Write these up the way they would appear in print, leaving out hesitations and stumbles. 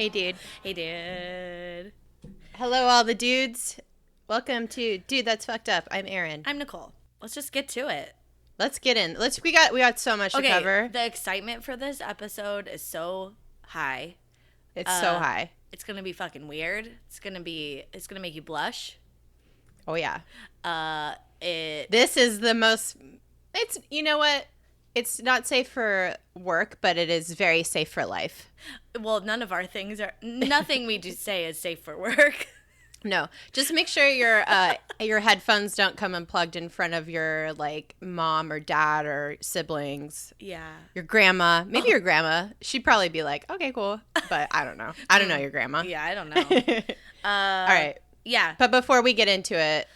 Hey, dude. Hey, dude. Hello, all the dudes. Welcome to Dude, That's Fucked Up. I'm Erin. I'm Nicole. Let's just get to it. Let's get in. We got so much to cover. The excitement for this episode is so high. It's so high. It's gonna be fucking weird. It's gonna make you blush. Oh yeah. This is the most. It's, you know what? It's not safe for work, but it is very safe for life. Well, nothing we do say is safe for work. No, just make sure your headphones don't come unplugged in front of your like mom or dad or siblings. Yeah. Your grandma, maybe your grandma. She'd probably be like, "Okay, cool," but I don't know. I don't know your grandma. Yeah, I don't know. All right. Yeah. But before we get into it,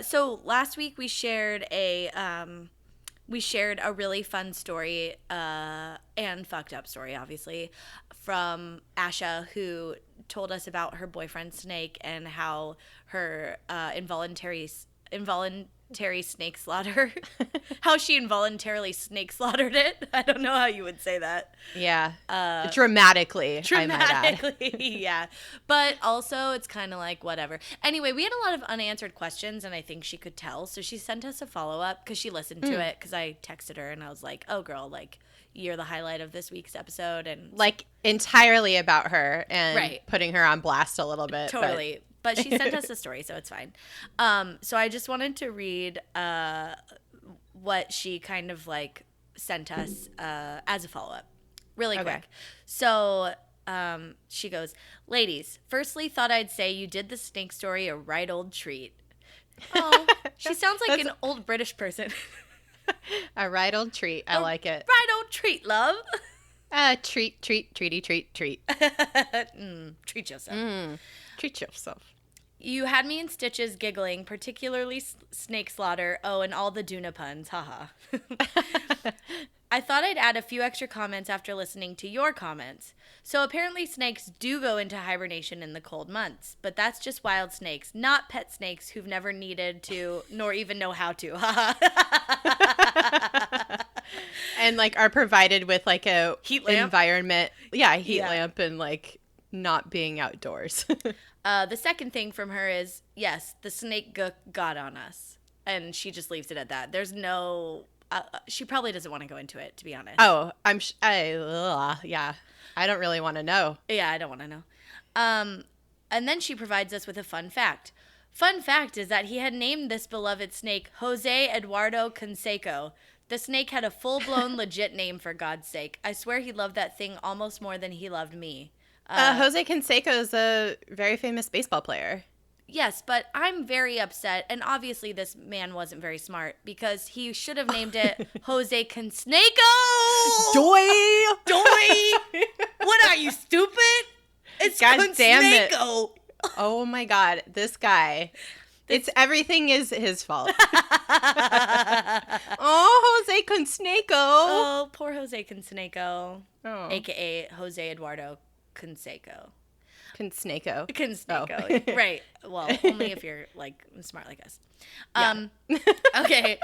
So last week we shared a really fun story and fucked up story, obviously, from Asha, who told us about her boyfriend Snake and how her involuntary snake slaughter, how she involuntarily snake slaughtered it. I don't know how you would say that. Yeah. Dramatically, I might add. Yeah. But also it's kind of like whatever. Anyway, we had a lot of unanswered questions, and I think she could tell. So she sent us a follow-up because she listened to it, because I texted her and I was like, oh, girl, like, you're the highlight of this week's episode. And like entirely about her and putting her on blast a little bit. Totally. But she sent us a story, so it's fine. So I just wanted to read what she kind of like sent us as a follow-up really quick. So she goes, ladies, firstly, thought I'd say you did the snake story a right old treat. Oh, she sounds like an old British person. A right old treat. I like it. Right old treat, love. Treat. Treat yourself. Treat yourself. You had me in stitches giggling, particularly snake slaughter. Oh, and all the Duna puns. Haha. I thought I'd add a few extra comments after listening to your comments. So apparently snakes do go into hibernation in the cold months, but that's just wild snakes, not pet snakes who've never needed to, nor even know how to. And like are provided with like a heat lamp environment. Yeah, heat lamp and like not being outdoors. The second thing from her is, yes, the snake got on us. And she just leaves it at that. There's no... she probably doesn't want to go into it, to be honest. Oh, yeah. I don't really want to know. Yeah, I don't want to know. And then she provides us with a fun fact. Fun fact is that he had named this beloved snake Jose Eduardo Consnakeo. The snake had a full-blown legit name, for God's sake. I swear he loved that thing almost more than he loved me. Jose Consnakeo is a very famous baseball player. Yes, but I'm very upset, and obviously this man wasn't very smart, because he should have named it Jose Consnakeo! Doy! What are you, stupid? It's God Consnakeo! Damn it. Oh my God, this guy. Everything is his fault. Oh, Jose Consnakeo. Oh, poor Jose Consnakeo. Oh. AKA Jose Eduardo Consnakeo. Consnakeo. Oh. Right. Well, only if you're like smart like us. Okay.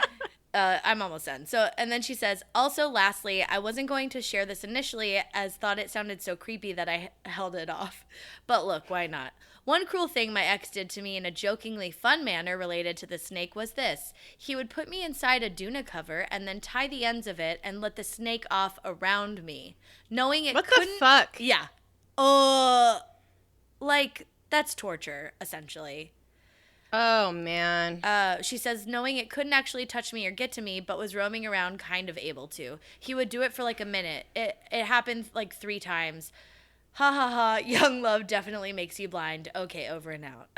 I'm almost done. So, and then she says, also, lastly, I wasn't going to share this initially as thought it sounded so creepy that I held it off. But look, why not? One cruel thing my ex did to me in a jokingly fun manner related to the snake was this. He would put me inside a Duna cover and then tie the ends of it and let the snake off around me, knowing it couldn't... What the fuck? Yeah. Like, that's torture, essentially. Oh, man. She says, knowing it couldn't actually touch me or get to me, but was roaming around kind of able to. He would do it for like a minute. It happened like 3 times. Ha ha ha, young love definitely makes you blind. Okay, over and out.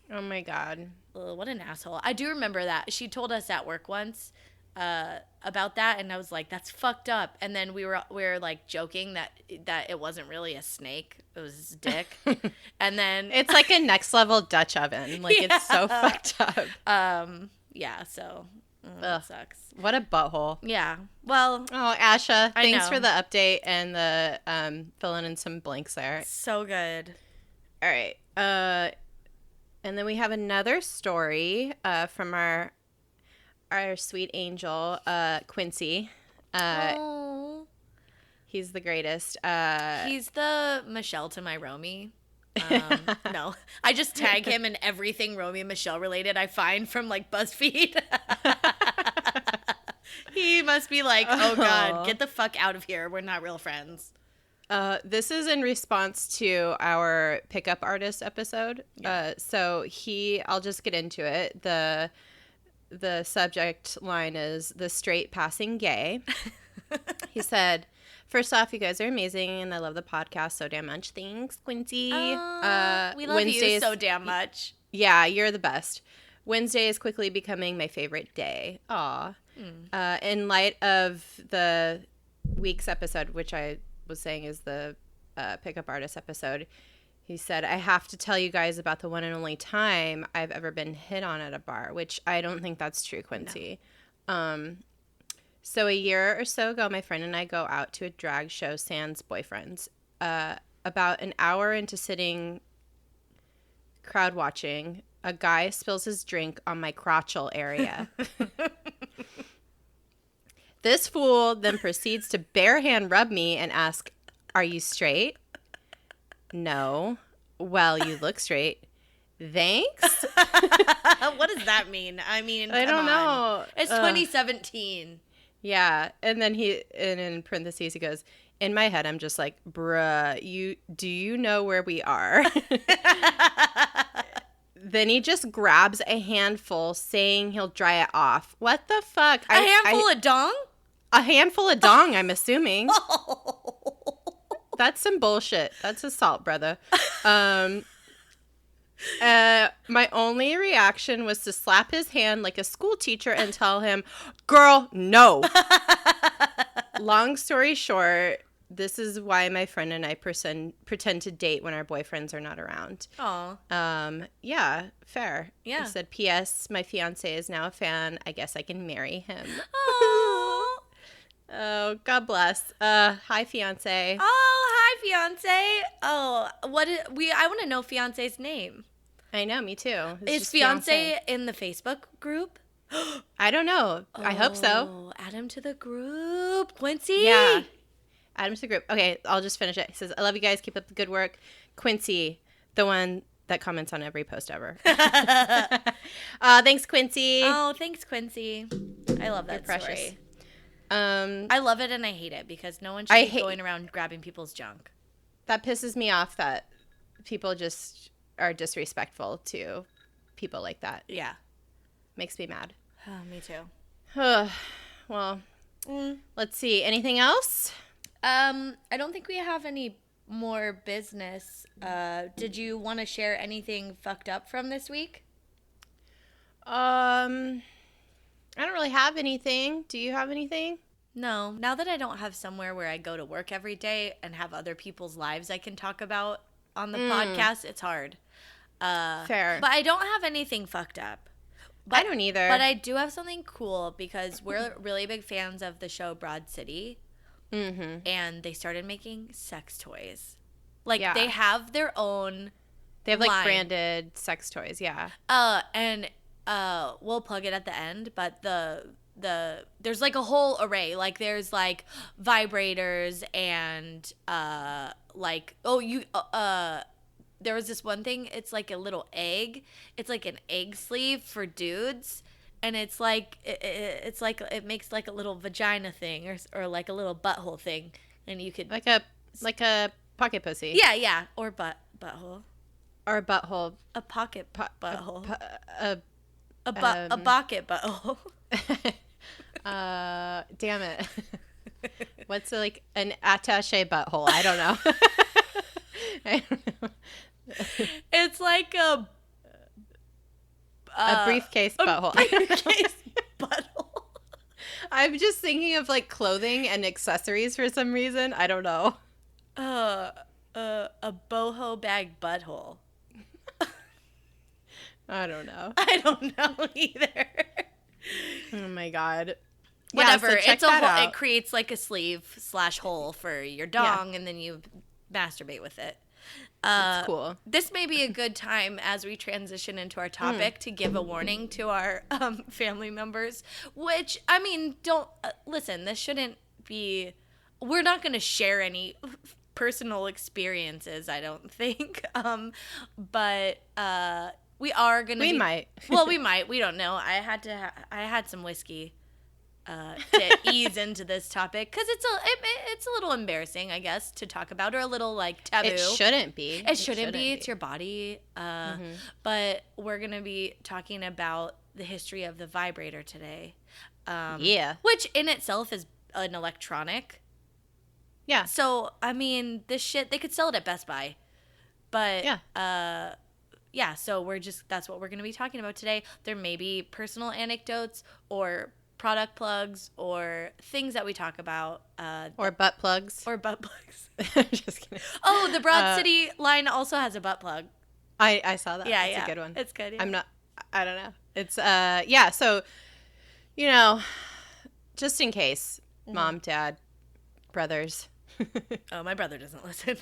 Oh my God. What an asshole. I do remember that. She told us at work once about that, and I was like, that's fucked up. And then we were like joking that it wasn't really a snake, it was his dick. And then it's like a next level Dutch oven. Like it's so fucked up. Yeah, so it sucks. What a butthole. Yeah. Well, oh, Asha, thanks for the update and the filling in some blanks there. So good. All right. And then we have another story from our sweet angel, Quincy. He's the greatest. He's the Michelle to my Romy. No, I just tag him in everything Romy and Michelle related I find from like BuzzFeed. He must be like, oh God, get the fuck out of here. We're not real friends. This is in response to our pickup artist episode. Yeah. I'll just get into it. The subject line is the straight passing gay. He said, first off, you guys are amazing, and I love the podcast so damn much. Thanks, Quincy. We love you so damn much. Yeah, you're the best. Wednesday is quickly becoming my favorite day. Aw. In light of the week's episode, which I was saying is the pickup artist episode, he said, I have to tell you guys about the one and only time I've ever been hit on at a bar, which I don't think that's true, Quincy. No. So a year or so ago, my friend and I go out to a drag show, Sans Boyfriends. About an hour into sitting crowd watching, a guy spills his drink on my crotchal area. This fool then proceeds to barehand rub me and ask, are you straight? No. Well, you look straight. Thanks. What does that mean? I mean, I don't know. It's 2017. Yeah. And then and in parentheses, he goes, in my head, I'm just like, bruh, do you know where we are? Then he just grabs a handful, saying he'll dry it off. What the fuck? A handful of dong? A handful of dong, I'm assuming. That's some bullshit. That's assault, brother. My only reaction was to slap his hand like a school teacher and tell him, girl, no. Long story short, this is why my friend and I pretend to date when our boyfriends are not around. Aw. Yeah, fair. Yeah. He said, P.S. My fiance is now a fan. I guess I can marry him. Oh, God bless. Hi, fiance. Oh, hi, fiance. Oh, I want to know fiance's name. I know, me too. Is fiance in the Facebook group? I don't know. I hope so. Oh, add him to the group, Quincy. Yeah. Add him to the group. Okay, I'll just finish it. He says, I love you guys. Keep up the good work. Quincy, the one that comments on every post ever. Thanks, Quincy. Oh, thanks, Quincy. I love that story. I love it and I hate it because no one should be going around grabbing people's junk. That pisses me off that people just are disrespectful to people like that. Yeah. Makes me mad. Oh, me too. Well, let's see. Anything else? I don't think we have any more business. Did you want to share anything fucked up from this week? I don't really have anything. Do you have anything? No. Now that I don't have somewhere where I go to work every day and have other people's lives I can talk about on the podcast, it's hard. Fair. But I don't have anything fucked up. I don't either. But I do have something cool because we're really big fans of the show Broad City. Mm-hmm. And they started making sex toys. Like, they have their own They have, like, line. branded sex toys, yeah. And we'll plug it at the end, but there's, like, a whole array. Like, there's, like, vibrators and, there was this one thing. It's, like, a little egg. It's, like, an egg sleeve for dudes. And it's like it's like it makes like a little vagina thing or like a little butthole thing, and you could like a pocket pussy. Yeah, or butthole or a butthole. A pocket butthole. A pocket butthole. Damn it. What's like an attaché butthole? I don't know. I don't know. It's like a briefcase butthole. Briefcase butthole. I'm just thinking of like clothing and accessories for some reason. I don't know. A boho bag butthole. I don't know. I don't know either. Oh my God. Whatever. Yeah, so it's a hole. It creates like a sleeve / hole for your dong, and then you masturbate with it. That's cool. This may be a good time as we transition into our topic to give a warning to our family members, which, I mean, don't listen, this shouldn't be we're not going to share any personal experiences, I don't think. But we are going to We might. Well, we might. We don't know. I had some whiskey to ease into this topic because it's a little embarrassing, I guess, to talk about, or a little like taboo. It shouldn't be. It shouldn't be. It's your body. But we're gonna be talking about the history of the vibrator today. Which in itself is an electronic. Yeah. So I mean, this shit they could sell it at Best Buy, but yeah. So that's what we're gonna be talking about today. There may be personal anecdotes or product plugs or things that we talk about. Or butt plugs. Just kidding. Oh, the Broad City line also has a butt plug. I saw that. Yeah, it's a good one. It's good. Yeah. I don't know. It's, so, just in case, mom, dad, brothers. Oh, my brother doesn't listen.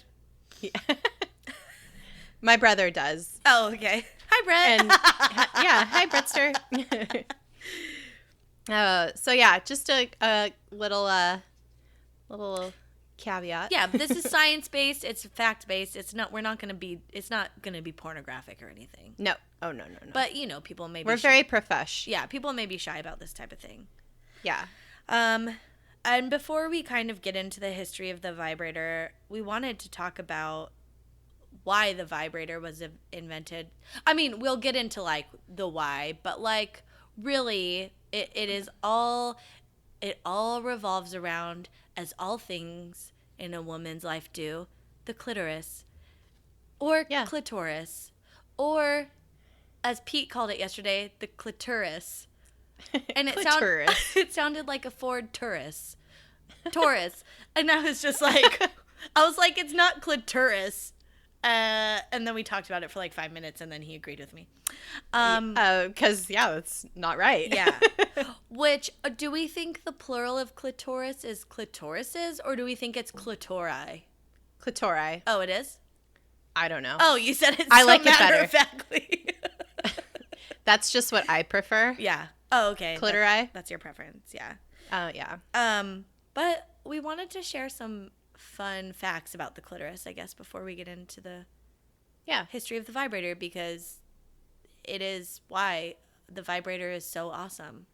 Yeah. My brother does. Oh, okay. Hi, Brett. And, hi, Brettster. So yeah, just a little caveat. Yeah, but this is science-based. It's fact-based. It's not going to be pornographic or anything. No. Oh, no. But, people may be We're very profesh. Yeah, people may be shy about this type of thing. Yeah. And before we kind of get into the history of the vibrator, we wanted to talk about why the vibrator was invented. I mean, we'll get into, like, the why, but, like, really, it all revolves around, as all things in a woman's life do, the clitoris. Or clitoris. Or, as Pete called it yesterday, the clitoris. And it sounded like a Ford Taurus. And I was just like, it's not clitoris. And then we talked about it for like 5 minutes, and then he agreed with me. Because, that's not right. Yeah. Which, do we think the plural of clitoris is clitorises, or do we think it's clitori? Clitori. Oh, it is? I don't know. Oh, you said it I so like it better. matter-of-factly. That's just what I prefer. Yeah. Oh, okay. Clitori. That's your preference, yeah. Oh, yeah. But we wanted to share some fun facts about the clitoris, I guess, before we get into the history of the vibrator, because it is why the vibrator is so awesome.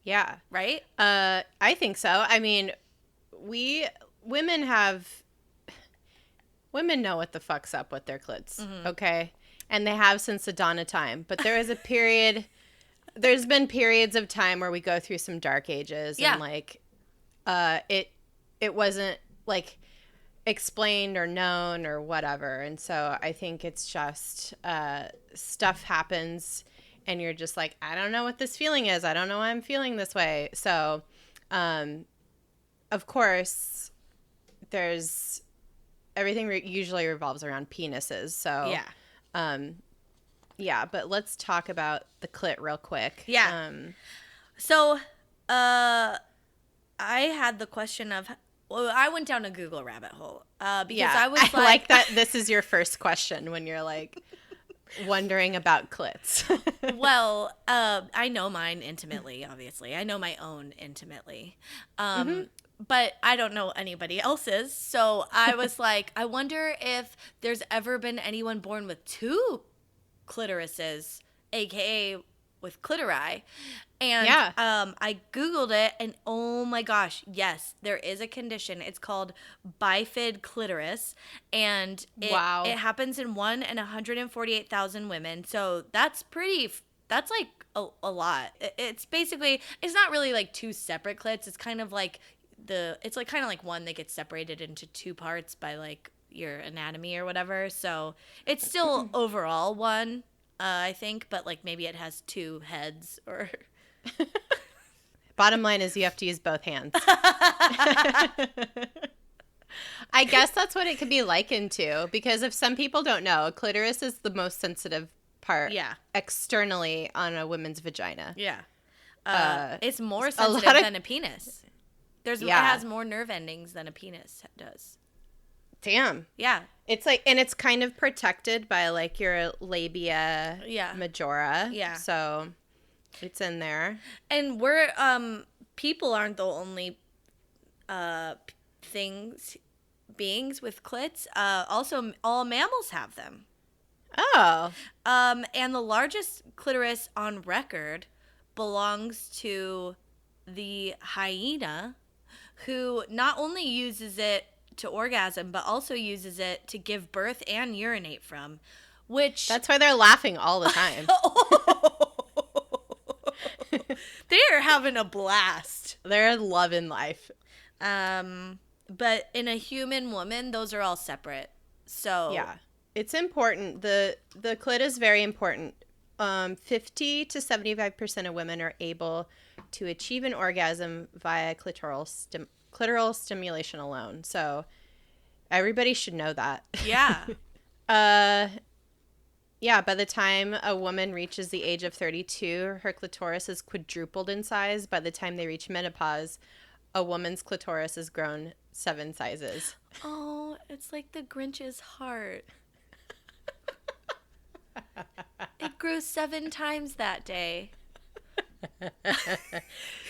Yeah. Right? I think so. I mean, women know what the fuck's up with their clits, okay? And they have since the dawn of time. But there is a period, there's been periods of time where we go through some dark ages, and like, it wasn't like explained or known or whatever. And so I think it's just stuff happens and you're just like, I don't know what this feeling is. I don't know why I'm feeling this way. So, of course, there's everything usually revolves around penises. So, but let's talk about the clit real quick. Yeah. So, I had the question of, I went down a Google rabbit hole because I was like that. This is your first question when you're like wondering about clits. Well, I know mine intimately, obviously. I know my own intimately. But I don't know anybody else's. So I was like, I wonder if there's ever been anyone born with two clitorises, aka with clitori. And I Googled it, and oh my gosh, yes, there is a condition. It's called Bifid Clitoris, and it happens in 1 in 148,000 women. So that's like a lot. It's basically, it's not really like two separate clits. It's kind of like it's like kind of like one that gets separated into two parts by like your anatomy or whatever. So it's still overall one, I think, but like maybe it has two heads or... Bottom line is you have to use both hands. I guess that's what it could be likened to, because if some people don't know, a clitoris is the most sensitive part externally on a woman's vagina. Yeah. It's more sensitive than a penis. It has more nerve endings than a penis does. Damn. Yeah. It's like, and it's kind of protected by like your labia majora. Yeah. So it's in there. And we're people aren't the only beings with clits. Also, all mammals have them. Oh. And the largest clitoris on record belongs to the hyena, who not only uses it to orgasm, but also uses it to give birth and urinate from, which... That's why they're laughing all the time. They are having a blast. They're loving life. But in a human woman, those are all separate. So... Yeah. It's important. The clit is very important. 50 to 75% of women are able to achieve an orgasm via clitoral stimulation alone. So everybody should know that. Yeah. Yeah, by the time a woman reaches the age of 32, her clitoris is quadrupled in size. By the time they reach menopause, a woman's clitoris has grown 7 sizes. Oh, it's like the Grinch's heart. It grew 7 times that day.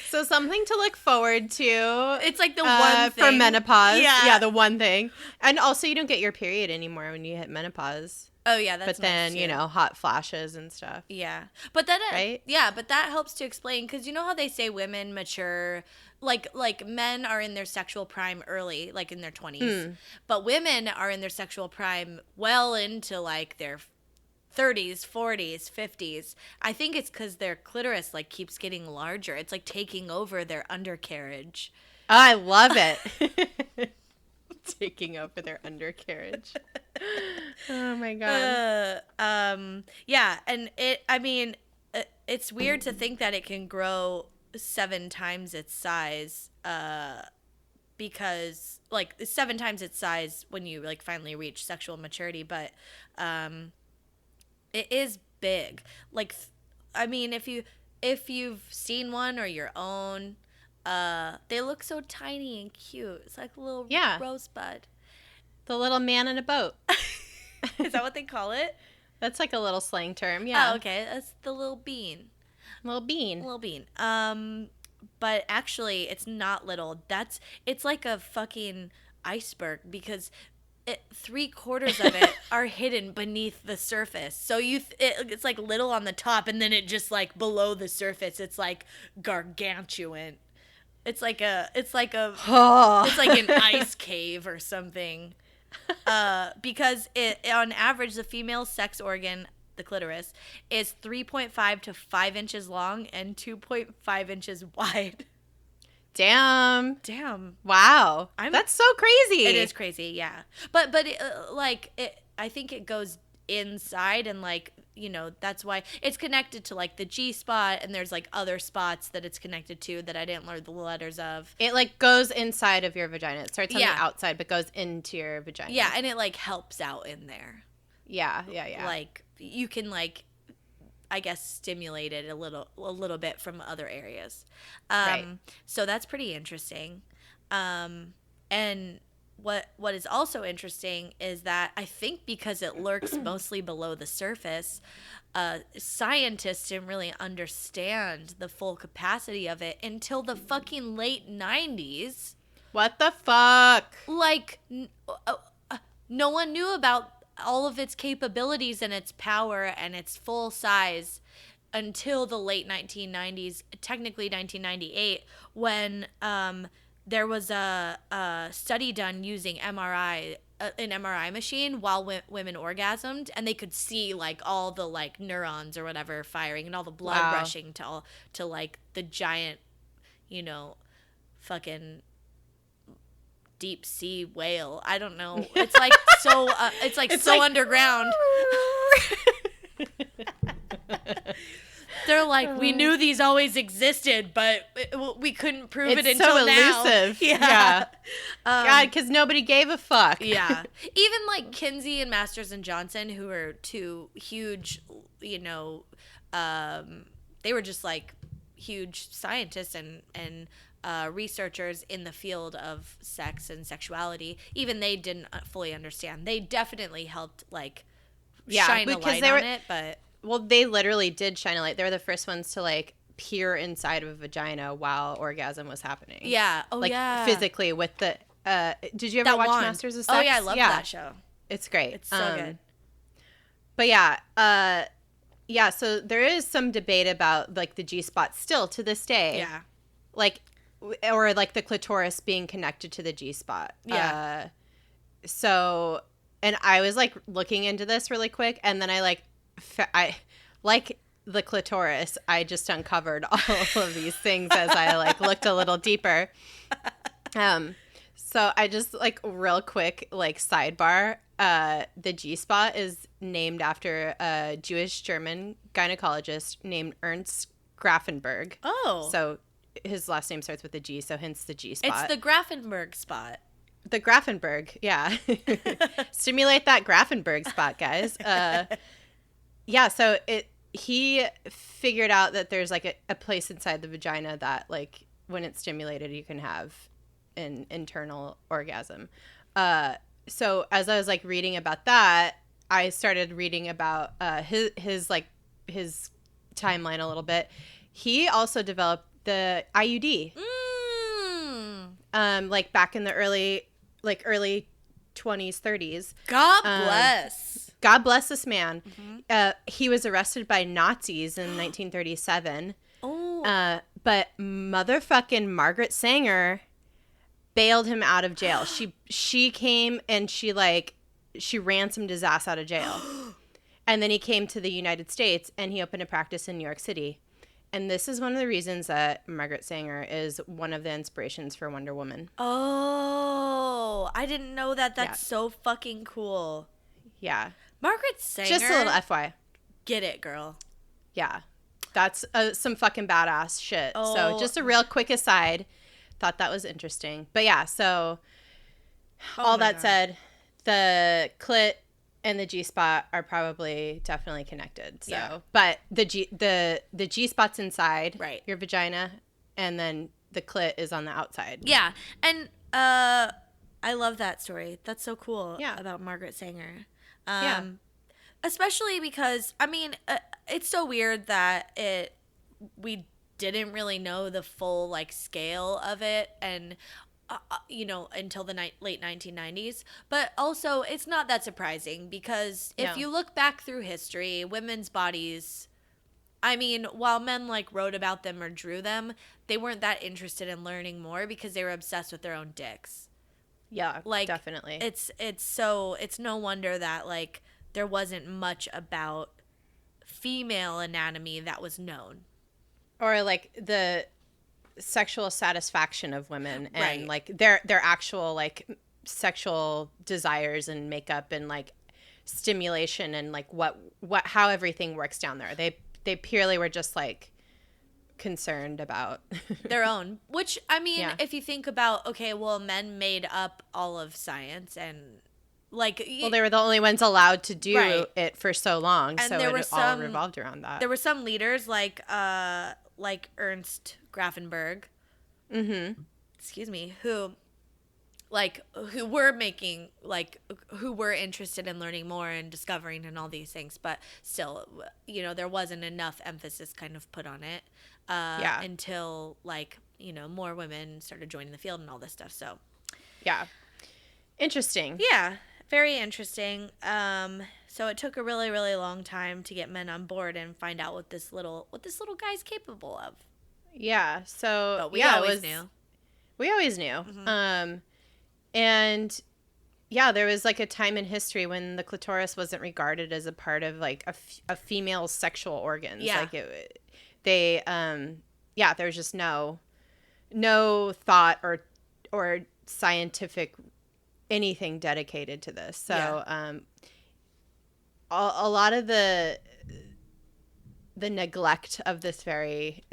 So something to look forward to. It's like the one thing. For menopause. Yeah, the one thing. And also you don't get your period anymore when you hit menopause. Oh, yeah, that's But then, nice too. hot flashes and stuff. Yeah. But that right? Yeah, but that helps to explain, because you know how they say women mature, like men are in their sexual prime early, like in their 20s. But women are in their sexual prime well into like their 30s, 40s, 50s. I think it's because their clitoris like keeps getting larger. It's like taking over their undercarriage. Oh, I love it. Taking over their undercarriage. Oh my god. Yeah, and it's weird to think that it can grow 7 times its size, because like 7 times its size when you like finally reach sexual maturity, but it is big. Like, I mean, if you've seen one or your own, they look so tiny and cute. It's like a little rosebud. The little man in a boat. Is that what they call it? That's like a little slang term, yeah. Oh, okay. That's the little bean. Little bean. But actually, it's not little. It's like a fucking iceberg, because 3/4 of it are hidden beneath the surface. So it's like little on the top, and then it just like below the surface, it's like gargantuan. It's like an ice cave or something. Because on average, the female sex organ, the clitoris, is 3.5 to 5 inches long and 2.5 inches wide. Damn. Wow. That's so crazy. It is crazy, yeah. But I think it goes inside, and like, that's why it's connected to like the G spot, and there's like other spots that it's connected to that I didn't learn the letters of. It like goes inside of your vagina. It starts on the outside but goes into your vagina. Yeah, and it like helps out in there. Yeah. Like you can like, I guess, stimulate it a little bit from other areas. Right. So that's pretty interesting. And what is also interesting is that I think because it lurks mostly below the surface, scientists didn't really understand the full capacity of it until the fucking late 90s. What the fuck? Like, no one knew about all of its capabilities and its power and its full size until the late 1990s, technically 1998, when there was a study done using an MRI machine while women orgasmed, and they could see like all the like neurons or whatever firing and all the blood rushing to like the giant, fucking deep sea whale. I don't know. It's like so. It's like underground. They're like, we knew these always existed, but we couldn't prove it until so now. Elusive. Yeah. God, because nobody gave a fuck. Yeah. Even like Kinsey and Masters and Johnson, who are two huge, they were just like huge scientists and researchers in the field of sex and sexuality. Even they didn't fully understand. They definitely helped like shine a light on it, but... Well, they literally did shine a light. They were the first ones to like peer inside of a vagina while orgasm was happening. Yeah. Oh, like, yeah. Physically with the did you ever That watch wand. Masters of Sex? Oh yeah, I love that show. It's great. It's so good. But yeah, so there is some debate about like the G-spot still to this day. Yeah. Like, or like the clitoris being connected to the G-spot. Yeah. So, and I was like looking into this really quick, and then I like the clitoris, I just uncovered all of these things as I like looked a little deeper. So I just like real quick, like sidebar, the G-spot is named after a Jewish German gynecologist named Ernst Grafenberg. Oh. So his last name starts with a G, so hence the G-spot. It's the Grafenberg spot. The Grafenberg, yeah. Stimulate that Grafenberg spot, guys. Yeah, so he figured out that there's like a place inside the vagina that like when it's stimulated you can have an internal orgasm. So as I was like reading about that, I started reading about his timeline a little bit. He also developed the IUD. Like back in the early 20s, 30s. God bless. God bless this man. Mm-hmm. He was arrested by Nazis in 1937. Oh. But motherfucking Margaret Sanger bailed him out of jail. She came and she ransomed his ass out of jail. And then he came to the United States and he opened a practice in New York City. And this is one of the reasons that Margaret Sanger is one of the inspirations for Wonder Woman. Oh, I didn't know that. That's so fucking cool. Yeah. Margaret Sanger. Just a little FY. Get it, girl. Yeah. That's some fucking badass shit. Oh. So just a real quick aside. Thought that was interesting. But yeah, so all that said, the clit and the G-spot are probably definitely connected. So, yeah. But the G-spot's inside your vagina, and then the clit is on the outside. Yeah, and I love that story. That's so cool. Yeah. About Margaret Sanger. Especially because I mean, it's so weird that we didn't really know the full like scale of it, and until the late 1990s. But also, it's not that surprising because if you look back through history, women's bodies, I mean, while men like wrote about them or drew them, they weren't that interested in learning more because they were obsessed with their own dicks. Yeah, like definitely. It's no wonder that like there wasn't much about female anatomy that was known, or like the sexual satisfaction of women and like their actual like sexual desires and makeup and like stimulation and like how everything works down there. They purely were just like concerned about their own, which I mean, if you think about, okay, well, men made up all of science and like, well, they were the only ones allowed to do it for so long, and so it all revolved around that. There were some leaders like Ernst Grafenberg, excuse me, who were interested in learning more and discovering and all these things, but still, there wasn't enough emphasis kind of put on it until like, more women started joining the field and all this stuff. So yeah, interesting. Yeah, very interesting. So it took a really, really long time to get men on board and find out what this little guy's capable of. Yeah. So but we always knew. We always knew. Mm-hmm. And yeah, there was like a time in history when the clitoris wasn't regarded as a part of like a female's sexual organs. Yeah. Like there was just no thought or scientific anything dedicated to this. So a lot of the neglect of this very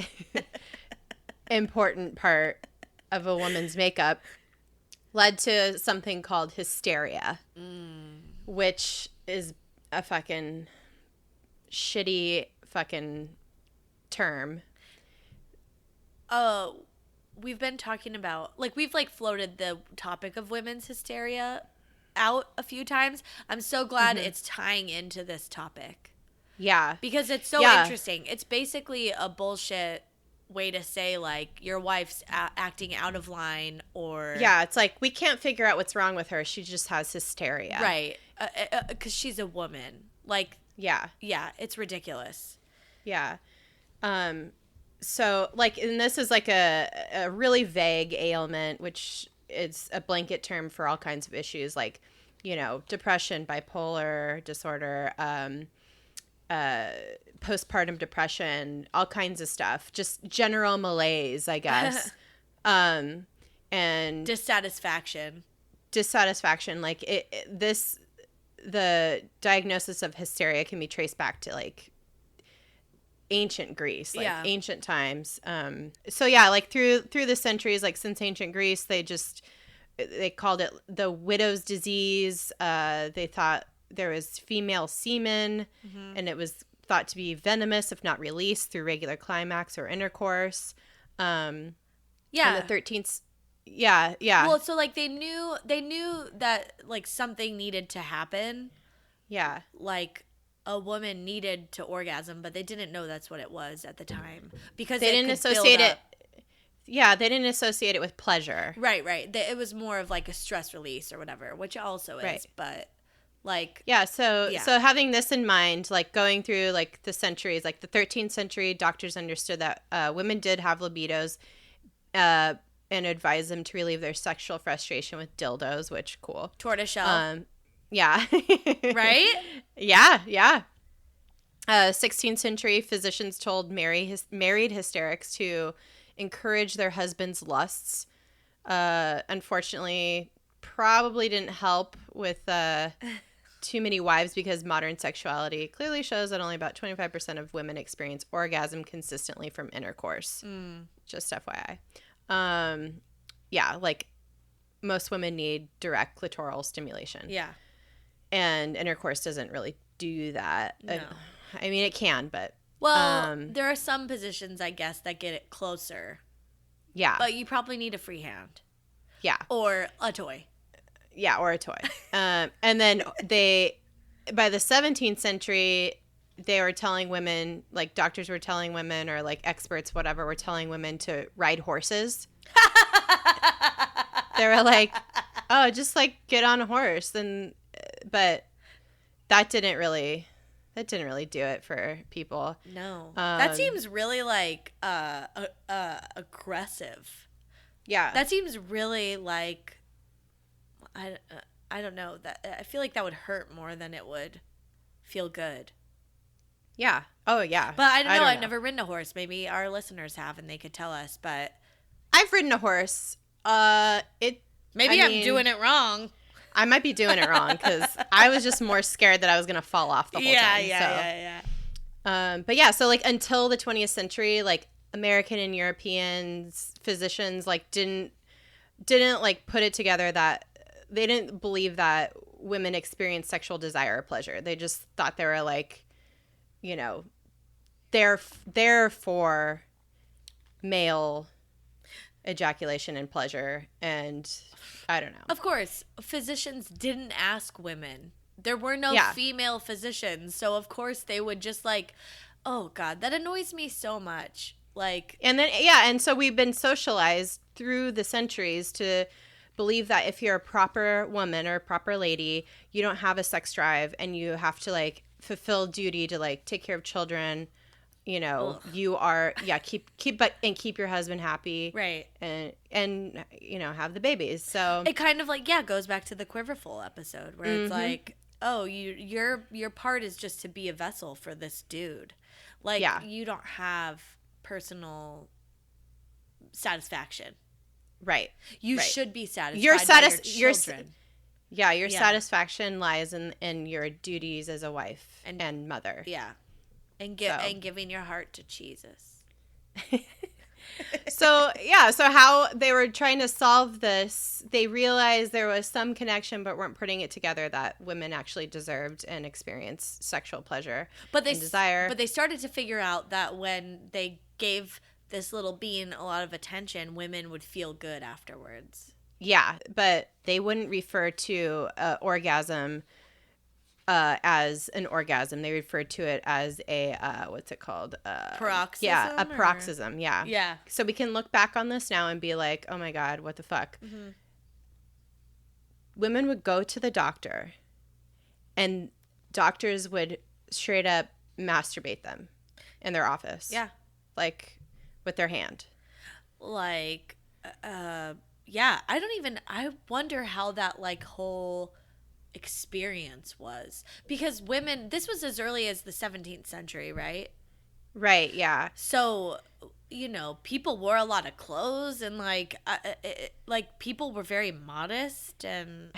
important part of a woman's makeup led to something called hysteria, which is a fucking shitty fucking term. We've been talking about, like, we've like floated the topic of women's hysteria out a few times. I'm so glad it's tying into this topic. Yeah. Because it's so interesting. It's basically a bullshit way to say, like, your wife's acting out of line, or... Yeah, it's like, we can't figure out what's wrong with her. She just has hysteria. Right. Because she's a woman. Like... Yeah. Yeah, it's ridiculous. Yeah. So, like, and this is like a really vague ailment, which is a blanket term for all kinds of issues, like, you know, depression, bipolar disorder, postpartum depression, all kinds of stuff, just general malaise, I guess. And dissatisfaction. Like the diagnosis of hysteria can be traced back to, like, ancient Greece, like ancient times. So yeah, like through the centuries, like since ancient Greece, they called it the widow's disease. They thought there was female semen, and it was thought to be venomous if not released through regular climax or intercourse. In the 13th. Yeah. Well, so like they knew that like something needed to happen. Yeah. Like a woman needed to orgasm, but they didn't know that's what it was at the time because they didn't associate it. Yeah, they didn't associate it with pleasure. Right. It was more of like a stress release or whatever, which also is, right. But like... Yeah, so having this in mind, like going through like the centuries, like the 13th century, doctors understood that women did have libidos and advised them to relieve their sexual frustration with dildos, which, cool. Tortoiseshell. Yeah. Right? Yeah. 16th century physicians told married hysterics to encourage their husbands' lusts. Unfortunately, probably didn't help with too many wives because modern sexuality clearly shows that only about 25% of women experience orgasm consistently from intercourse. Just FYI. Yeah, like most women need direct clitoral stimulation. Yeah. And intercourse doesn't really do that. No. I mean, it can, but... Well, there are some positions, I guess, that get it closer. Yeah. But you probably need a free hand. Yeah. Or a toy. Yeah, or a toy. And then by the 17th century, they were telling women, like doctors were telling women, or like experts, whatever, were telling women to ride horses. They were like, oh, just like get on a horse. But that didn't really do it for people. No. That seems really like aggressive. Yeah. That seems really like, I don't know, that I feel like that would hurt more than it would feel good. Yeah. Oh, yeah. But I don't know. I've never ridden a horse. Maybe our listeners have and they could tell us, but I've ridden a horse. Maybe I'm doing it wrong. I might be doing it wrong because I was just more scared that I was going to fall off the whole time. Yeah. But yeah, so like until the 20th century, like American and European physicians like didn't like put it together that they didn't believe that women experience sexual desire or pleasure. They just thought they were like, you know, they're for male ejaculation and pleasure, and I don't know. Of course, physicians didn't ask women. There were no female physicians, so of course they would just like, oh God, that annoys me so much. Like, and so we've been socialized through the centuries to believe that if you're a proper woman or a proper lady, you don't have a sex drive and you have to like fulfill duty to like take care of children. You know, you are, keep your husband happy. Right. And, you know, have the babies. So it kind of like, goes back to the Quiverful episode where it's like, oh, your part is just to be a vessel for this dude. Like, you don't have personal satisfaction. Right. You should be satisfied by your children. Your satisfaction lies in your duties as a wife and mother. Yeah. And giving your heart to Jesus. So how they were trying to solve this, they realized there was some connection but weren't putting it together that women actually deserved and experienced sexual pleasure and desire. But they started to figure out that when they gave this little being a lot of attention, women would feel good afterwards. Yeah, but they wouldn't refer to orgasm as an orgasm. They refer to it as a what's it called? Paroxysm. Yeah, a paroxysm. Yeah. Yeah. So we can look back on this now and be like, oh my God, what the fuck? Mm-hmm. Women would go to the doctor, and doctors would straight up masturbate them in their office. Yeah. Like with their hand. Like, yeah. I wonder how that like whole experience was, because women, this was as early as the 17th century, right? Right, yeah. So, people wore a lot of clothes, and like people were very modest, and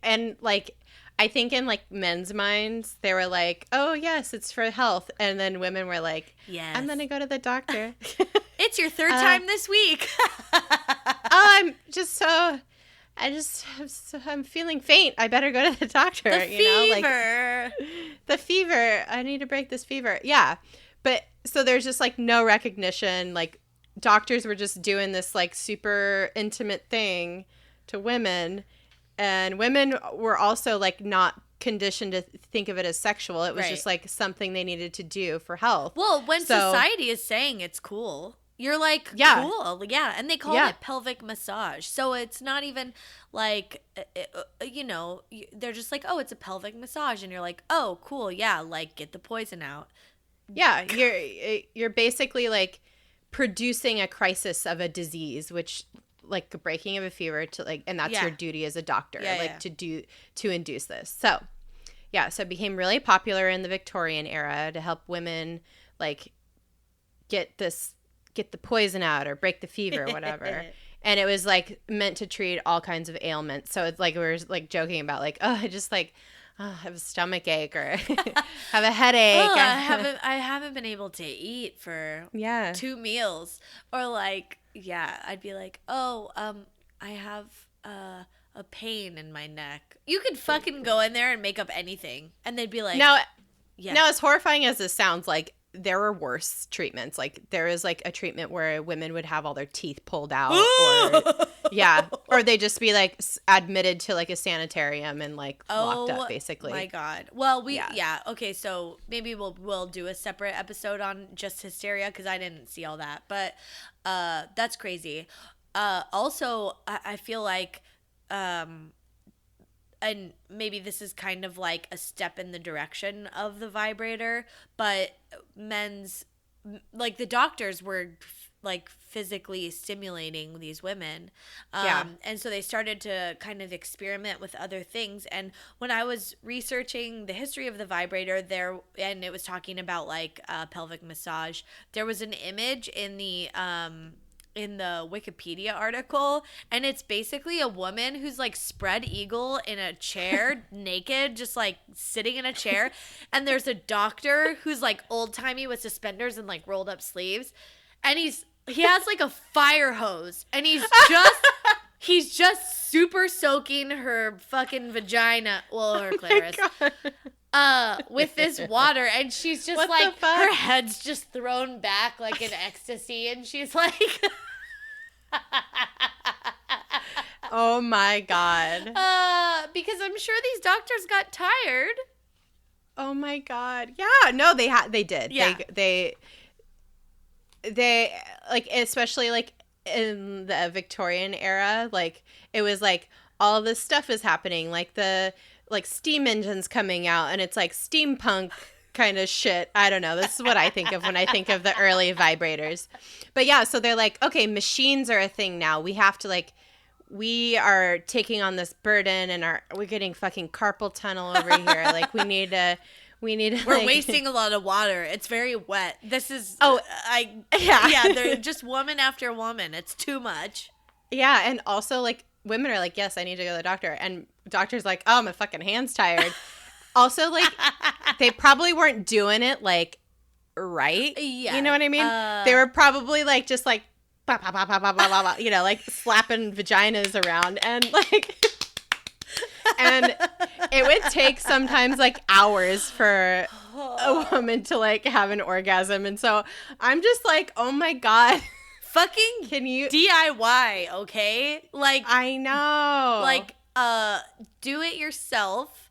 and like I think in like men's minds they were like, oh yes, it's for health, and then women were like, yes, I'm gonna go to the doctor. It's your third time this week. I'm feeling faint. I better go to the doctor. The fever. The fever. I need to break this fever. Yeah. But so there's just like no recognition. Like doctors were just doing this like super intimate thing to women, and women were also like not conditioned to think of it as sexual. It was just like something they needed to do for health. Well, when society is saying it's cool, you're like, cool. Yeah. And they call it pelvic massage. So it's not even like, they're just like, oh, it's a pelvic massage. And you're like, oh, cool. Yeah. Like, get the poison out. Yeah. You're basically like producing a crisis of a disease, which like a breaking of a fever to like, and that's your duty as a doctor, to induce this. So it became really popular in the Victorian era to help women like get the poison out or break the fever or whatever. And it was like meant to treat all kinds of ailments. So it's like we were like joking about like, oh, I just like have a stomach ache or have a headache. Oh, I haven't been able to eat for 2 meals. Or like, I'd be like, oh, I have a pain in my neck. You could fucking go in there and make up anything, and they'd be like, now as horrifying as this sounds, like there were worse treatments. Like there is like a treatment where women would have all their teeth pulled out, or they'd just be like admitted to like a sanitarium and like locked up, basically. My God. Well, okay, so maybe we'll do a separate episode on just hysteria, because I didn't see all that, but that's crazy. Also, I feel like, and maybe this is kind of like a step in the direction of the vibrator, but the doctors were like physically stimulating these women. And so they started to kind of experiment with other things. And when I was researching the history of the vibrator and it was talking about like pelvic massage, there was an image in the Wikipedia article, and it's basically a woman who's like spread eagle in a chair, naked, just like sitting in a chair, and there's a doctor who's like old-timey with suspenders and like rolled up sleeves, and he has like a fire hose, and he's just super soaking her fucking vagina, her clitoris, with this water, and she's just like, her head's just thrown back like in ecstasy, and she's like oh my God. Because I'm sure these doctors got tired. Oh my God. Yeah, no, they did. Yeah. They like, especially like in the Victorian era, like it was like all this stuff is happening, like the like steam engines coming out, and it's like steampunk kind of shit. I don't know. This is what I think of when I think of the early vibrators. But yeah, so they're like, okay, machines are a thing now. We have to like, we are taking on this burden, and we're getting fucking carpal tunnel over here. Like we need to we're like, wasting a lot of water. It's very wet. This is they're just woman after woman. It's too much. Yeah, and also like women are like, yes, I need to go to the doctor, and doctor's like, oh, my fucking hand's tired. Also, like, they probably weren't doing it like right. Yeah, you know what I mean? They were probably like just like bah, bah, bah, bah, bah, bah, bah, bah, like slapping vaginas around, and like and it would take sometimes like hours for a woman to like have an orgasm. And so I'm just like, oh my God. Fucking can you DIY, okay? Like I know. Like do it yourself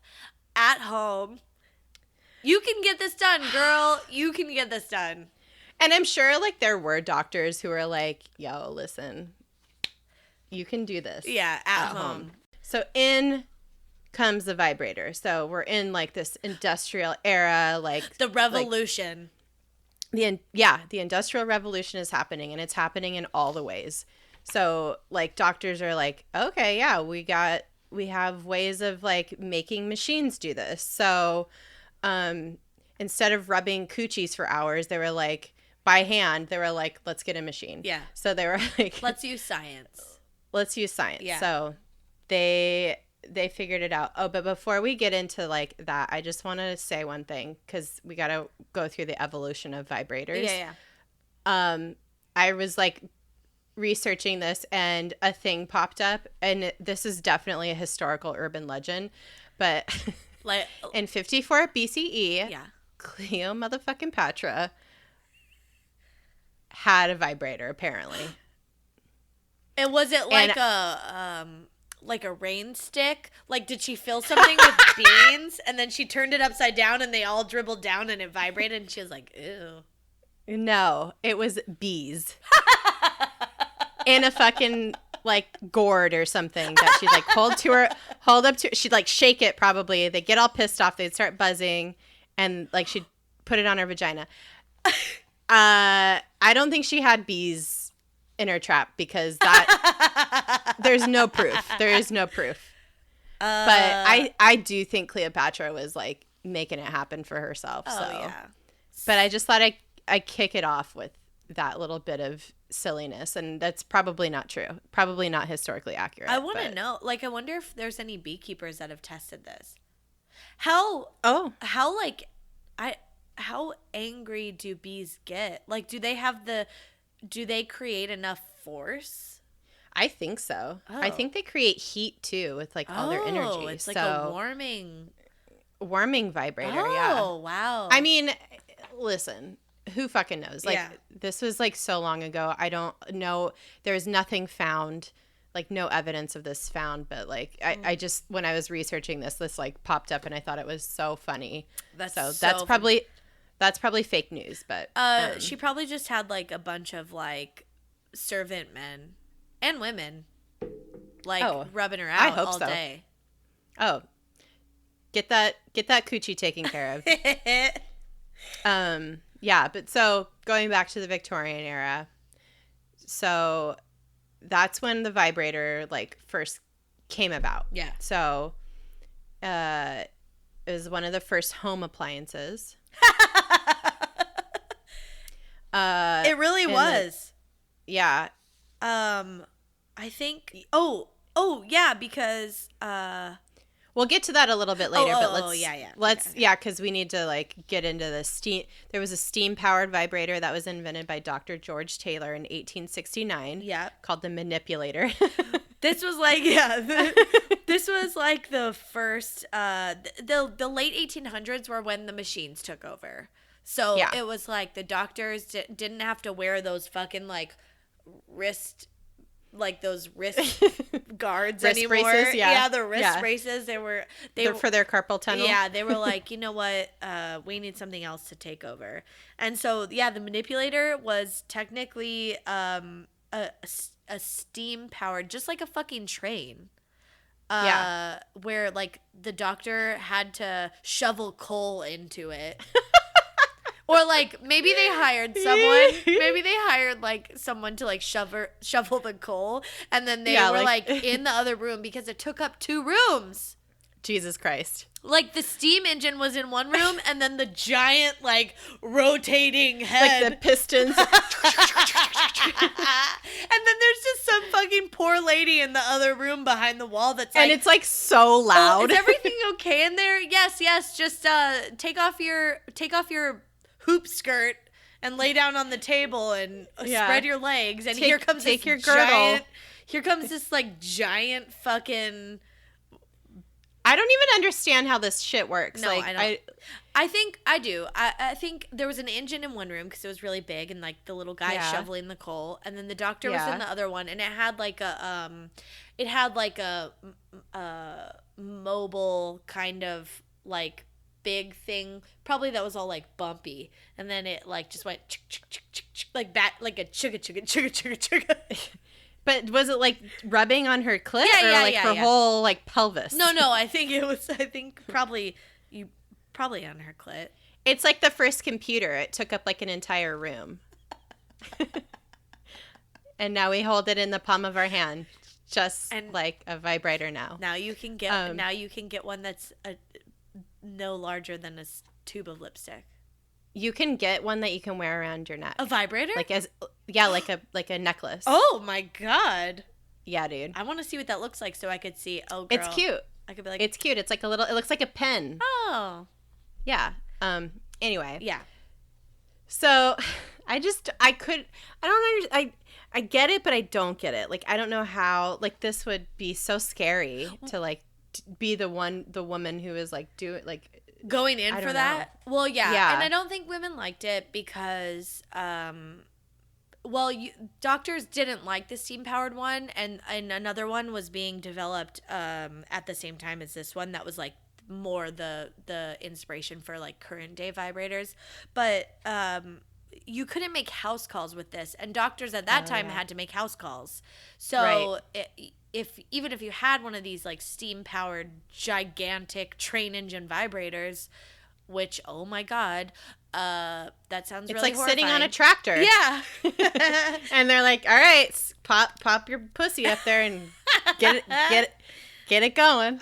at home. home. You can get this done, girl. You can get this done. And I'm sure, like, there were doctors who were like, yo, listen, you can do this. Yeah, at home. So in comes the vibrator. So we're in, like, this industrial era, like. The revolution. The Industrial Revolution is happening, and it's happening in all the ways. So, like, doctors are like, okay, yeah, we have ways of, like, making machines do this. So instead of rubbing coochies for hours, they were like, by hand, they were like, let's get a machine. Yeah. So they were like, let's use science. Yeah. So they figured it out. Oh, but before we get into, like, that, I just want to say one thing, because we got to go through the evolution of vibrators. Yeah. I was, like, researching this, and a thing popped up, and this is definitely a historical urban legend, but like in 54 BCE, yeah, Cleo motherfucking Patra had a vibrator, apparently. And was it like a rain stick? Like, did she fill something with beans and then she turned it upside down and they all dribbled down and it vibrated and she was like, ew. No, it was bees. In a fucking, like, gourd or something that she'd, like, hold up to, she'd, like, shake it probably. They'd get all pissed off. They'd start buzzing, and, like, she'd put it on her vagina. I don't think she had bees in her trap, because that, there's no proof. There is no proof. But I do think Cleopatra was, like, making it happen for herself. Oh, so. Yeah. But I just thought I'd kick it off with that little bit of silliness, and that's probably not true. Probably not historically accurate. I want to know, like, I wonder if there's any beekeepers that have tested this. How angry do bees get? Like, do they create enough force? I think so. Oh. I think they create heat too with, like, all their energy. It's like a warming vibrator. Oh, yeah. Wow. I mean, listen, who fucking knows? Like, this was, like, so long ago. I don't know. There's nothing found, like, no evidence of this found. But, like, I just, when I was researching this, like, popped up, and I thought it was so funny. That's probably fake news. But she probably just had, like, a bunch of, like, servant men and women, like, rubbing her out all day. Oh, get that coochie taken care of. Yeah, but so going back to the Victorian era, so that's when the vibrator, like, first came about. Yeah. So it was one of the first home appliances. It really was. Yeah. I think. Oh, yeah, because. We'll get to that a little bit later, but let's because we need to, like, get into the steam. There was a steam-powered vibrator that was invented by Dr. George Taylor in 1869. Yeah, called the manipulator. This was like this was like the first. The late 1800s were when the machines took over. So it was like the doctors didn't have to wear those fucking, like, wrist. Like those wrist guards wrist anymore. Braces, the wrist braces. They were for their carpal tunnel. Yeah, they were like, you know what? We need something else to take over. And so, the manipulator was technically a steam powered, just like a fucking train. Where, like, the doctor had to shovel coal into it. Or, like, maybe they hired someone. Maybe they hired, like, someone to, like, shovel the coal. And then they were, like, in the other room because it took up 2 rooms. Jesus Christ. Like, the steam engine was in one room and then the giant, like, rotating head. Like the pistons. And then there's just some fucking poor lady in the other room behind the wall that's like... And it's, like, so loud. Is everything okay in there? Yes. Just take off your hoop skirt and lay down on the table and spread your legs, and here comes your girdle. Here comes this, like, giant fucking. I don't even understand how this shit works. No, like, I don't. I think I do. I think there was an engine in one room because it was really big, and, like, the little guy shoveling the coal, and then the doctor was in the other one, and it had like a mobile kind of, like, big thing, probably that was all like bumpy, and then it like just went like that, like a chugga. But was it like rubbing on her clit or like her whole like pelvis? No, I think it was. I think probably on her clit. It's like the first computer. It took up like an entire room. And now we hold it in the palm of our hand, just like a vibrator now. Now you can get one that's no larger than a tube of lipstick. You can get one that you can wear around your neck. A vibrator? like a necklace. Oh my god. Yeah, dude. I want to see what that looks like so I could see. Oh, girl. It's cute. I could be like, it's cute. It's like a little. It looks like a pen. Oh. Yeah. Anyway. Yeah. So, I get it, but I don't get it. Like, I don't know how. Like, this would be so scary to like be the woman who is like going in for that. Know. Well, yeah, and I don't think women liked it because, doctors didn't like the steam-powered one, and another one was being developed at the same time as this one that was like more the inspiration for like current day vibrators, but you couldn't make house calls with this, and doctors at that time had to make house calls. So even if you had one of these like steam-powered gigantic train engine vibrators, which, oh my god, that sounds really horrifying. It's like sitting on a tractor. Yeah. And they're like, all right, pop your pussy up there and get it going.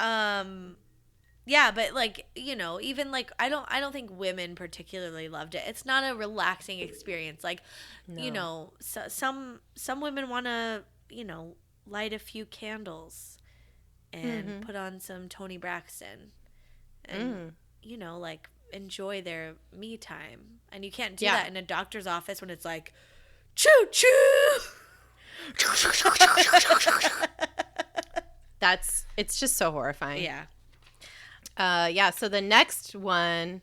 Yeah, but like, you know, even like I don't think women particularly loved it. It's not a relaxing experience. Like, no. You know, some women want to, you know, light a few candles and put on some Toni Braxton and you know, like enjoy their me time. And you can't do that in a doctor's office when it's like choo choo. It's just so horrifying. Yeah. So the next one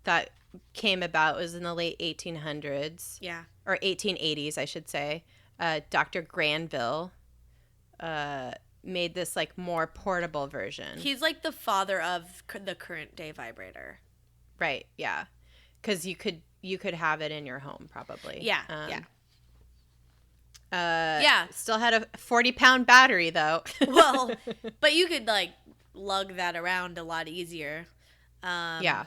that came about was in the late 1800s. Yeah. Or 1880s, I should say. Dr. Granville made this like more portable version. He's like the father of the current day vibrator. Right. Yeah. Because you could have it in your home probably. Yeah. Still had a 40-pound battery though. Well, but you could like lug that around a lot easier. Yeah.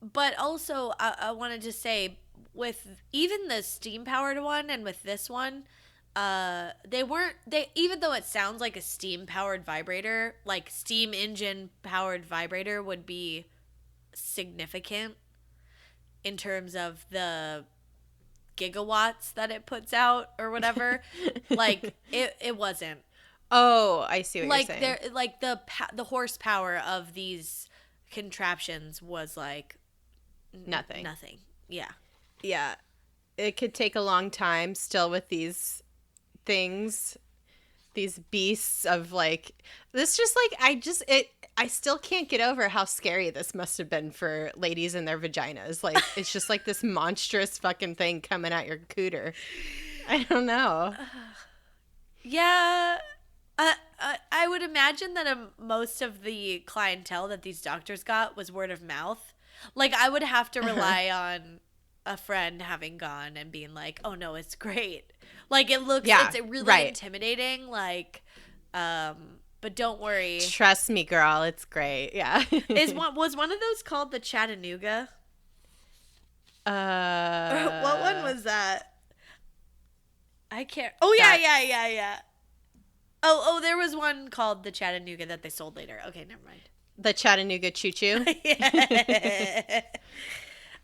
But also, I wanted to say, with even the steam-powered one and with this one, even though it sounds like a steam-powered vibrator, like steam engine-powered vibrator would be significant in terms of the gigawatts that it puts out or whatever. Like, it wasn't. Oh, I see what you're saying. Like the horsepower of these contraptions was like nothing. Yeah. Yeah. It could take a long time still with these things, these beasts of like this. Just like I still can't get over how scary this must have been for ladies and their vaginas. Like it's just like this monstrous fucking thing coming at your cooter. I don't know. Yeah. I would imagine that most of the clientele that these doctors got was word of mouth. Like, I would have to rely on a friend having gone and being like, oh, no, it's great. Like, it's really intimidating. Like, but don't worry. Trust me, girl. It's great. Yeah. Was one of those called the Chattanooga? What one was that? I can't. Oh, yeah. Oh, there was one called the Chattanooga that they sold later. Okay, never mind. The Chattanooga Choo Choo. Yeah.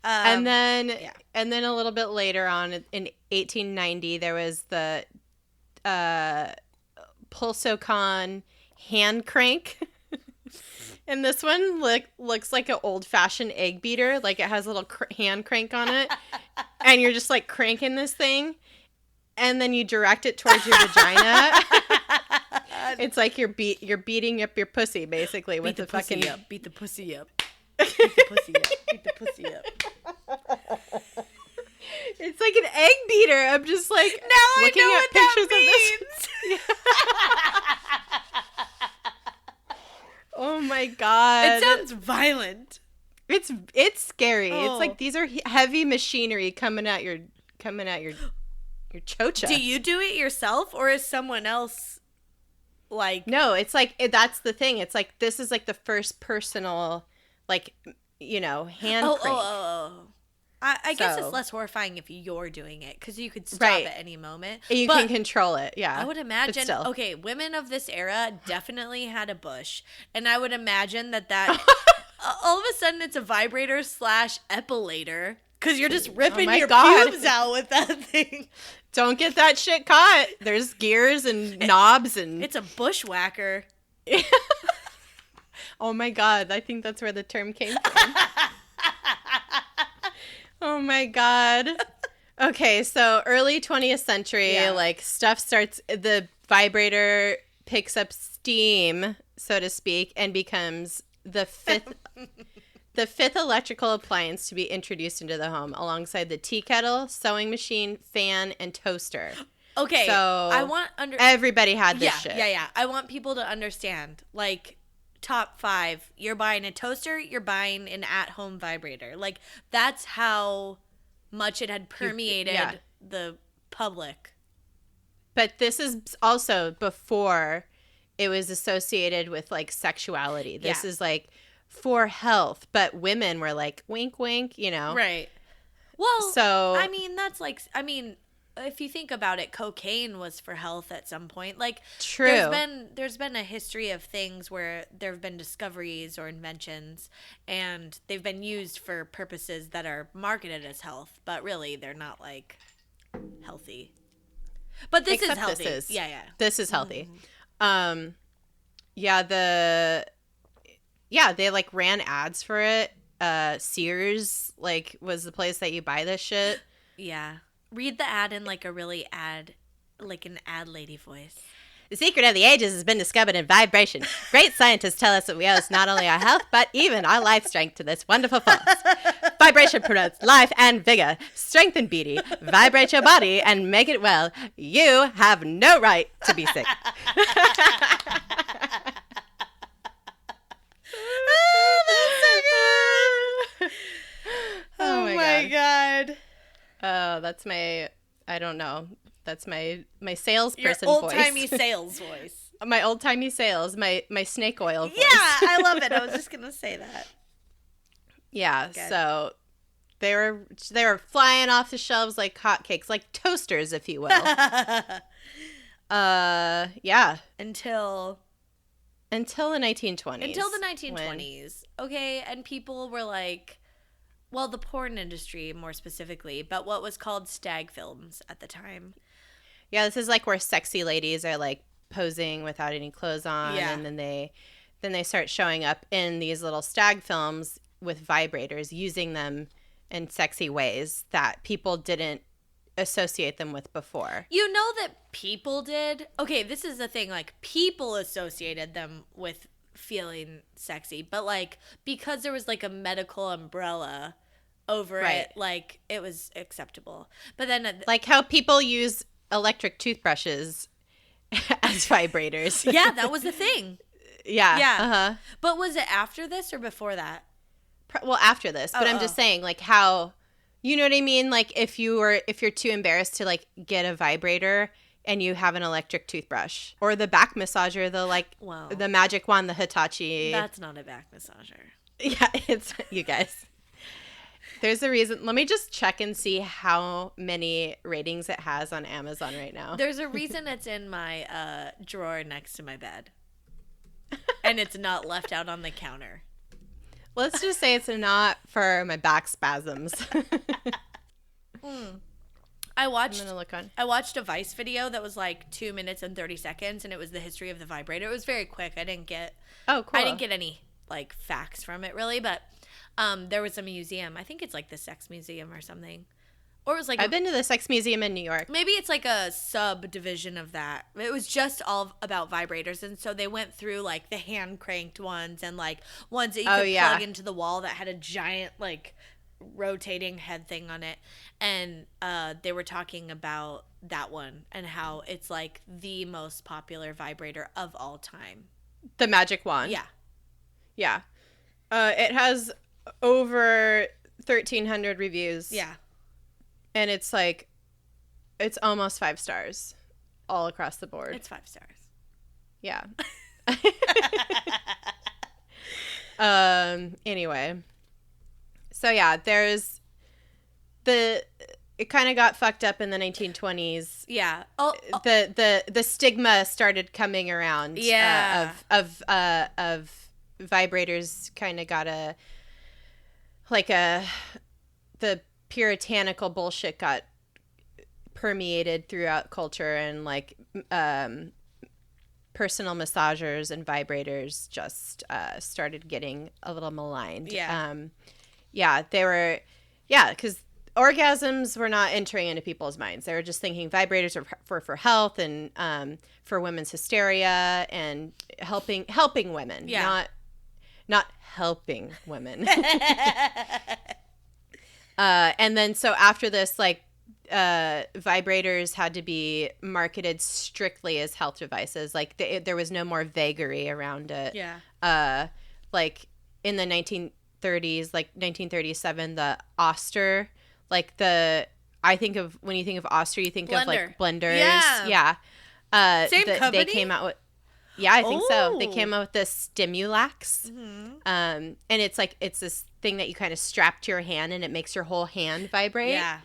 And then a little bit later on in 1890, there was the Pulsocon hand crank. And this one looks like an old-fashioned egg beater. Like it has a little hand crank on it. And you're just like cranking this thing. And then you direct it towards your vagina. It's like you're beating up your pussy basically with the fucking beat the pussy up. Beat the pussy up. Beat the pussy up. It's like an egg beater. I'm just like now looking I know at what pictures that means. of this. Oh my God. It sounds violent. It's scary. Oh. It's like these are heavy machinery coming at your chocha. Do you do it yourself, or is someone else like? No, it's like that's the thing. It's like this is like the first personal, like, hand crank. I guess it's less horrifying if you're doing it, because you could stop at any moment. You can control it, yeah. I would imagine, okay, women of this era definitely had a bush. And I would imagine that all of a sudden it's a vibrator / epilator, because you're just ripping your pubes out with that thing. Don't get that shit caught. There's gears and knobs and... It's a bushwhacker. Oh my God, I think that's where the term came from. Oh my God. Okay, so early 20th century, like stuff starts, the vibrator picks up steam, so to speak, and becomes the fifth electrical appliance to be introduced into the home, alongside the tea kettle, sewing machine, fan, and toaster. Okay, so I want everybody had this shit. Yeah. I want people to understand, like, top 5, you're buying a toaster, you're buying an at-home vibrator. Like, that's how much it had permeated the public. But this is also before it was associated with, like, sexuality. This is, like, for health. But women were like, wink, wink, Right. Well, so I mean, that's like, if you think about it, cocaine was for health at some point. Like, true. There's been a history of things where there have been discoveries or inventions, and they've been used for purposes that are marketed as health, but really they're not, like, healthy. But this is healthy. This is healthy. Mm-hmm. They like ran ads for it. Sears, like, was the place that you buy this shit. Yeah. Read the ad in, like, an ad lady voice. The secret of the ages has been discovered in vibration. Great scientists tell us that we owe not only our health, but even our life strength to this wonderful force. Vibration promotes life and vigor. Strength and beauty. Vibrate your body and make it well. You have no right to be sick. Oh my God. Oh, that's my, I don't know. That's my salesperson Your voice. old-timey sales voice. My old-timey sales, my snake oil voice. Yeah, I love it. I was just going to say that. Yeah, so they were flying off the shelves like hotcakes, like toasters, if you will. Yeah. Until the 1920s. Until the 1920s. Okay, and people were like, well, the porn industry more specifically, but what was called Stag Films at the time. Yeah, this is like where sexy ladies are like posing without any clothes on, and then they start showing up in these little stag films with vibrators, using them in sexy ways that people didn't associate them with before. You know that people did? Okay, this is the thing, like, people associated them with feeling sexy, but, like, because there was, like, a medical umbrella over it, like, it was acceptable. But then like how people use electric toothbrushes as vibrators. Yeah, that was the thing. Yeah. But was it after this or before that? Well, after this, but I'm just saying, like, how, you know what I mean? Like, if you're too embarrassed to, like, get a vibrator and you have an electric toothbrush, or the back massager, the magic wand, the Hitachi. That's not a back massager. Yeah, it's, you guys. There's a reason. Let me just check and see how many ratings it has on Amazon right now. There's a reason it's in my drawer next to my bed. And it's not left out on the counter. Let's just say it's not for my back spasms. I watched a Vice video that was like 2 minutes and 30 seconds, and it was the history of the vibrator. It was very quick. I didn't get any, like, facts from it really, but there was a museum. I think it's like the Sex Museum or something. Or it was like I've been to the Sex Museum in New York. Maybe it's like a subdivision of that. It was just all about vibrators, and so they went through, like, the hand cranked ones and, like, ones that you could plug into the wall that had a giant, like, rotating head thing on it. And they were talking about that one and how it's, like, the most popular vibrator of all time. The magic wand. Yeah. Yeah. It has over 1,300 reviews. Yeah. And it's like, it's almost 5 stars all across the board. It's 5 stars. Yeah. Anyway. So yeah, there's it kind of got fucked up in the 1920s. Yeah. The stigma started coming around. Yeah. Of vibrators kind of got the puritanical bullshit got permeated throughout culture, and like personal massagers and vibrators just started getting a little maligned. Yeah. They were, because orgasms were not entering into people's minds. They were just thinking vibrators are for health and for women's hysteria and helping women, not helping women. And then so after this, like, vibrators had to be marketed strictly as health devices. Like there was no more vagary around it. Yeah. Like in the 1930s, like 1937, the Oster, like I think of, when you think of Oster, you think of like blenders. Yeah. Same company? They came out with, I think so. They came out with this Stimulax. Mm-hmm. And it's like, it's this thing that you kind of strap to your hand and it makes your whole hand vibrate. Yeah.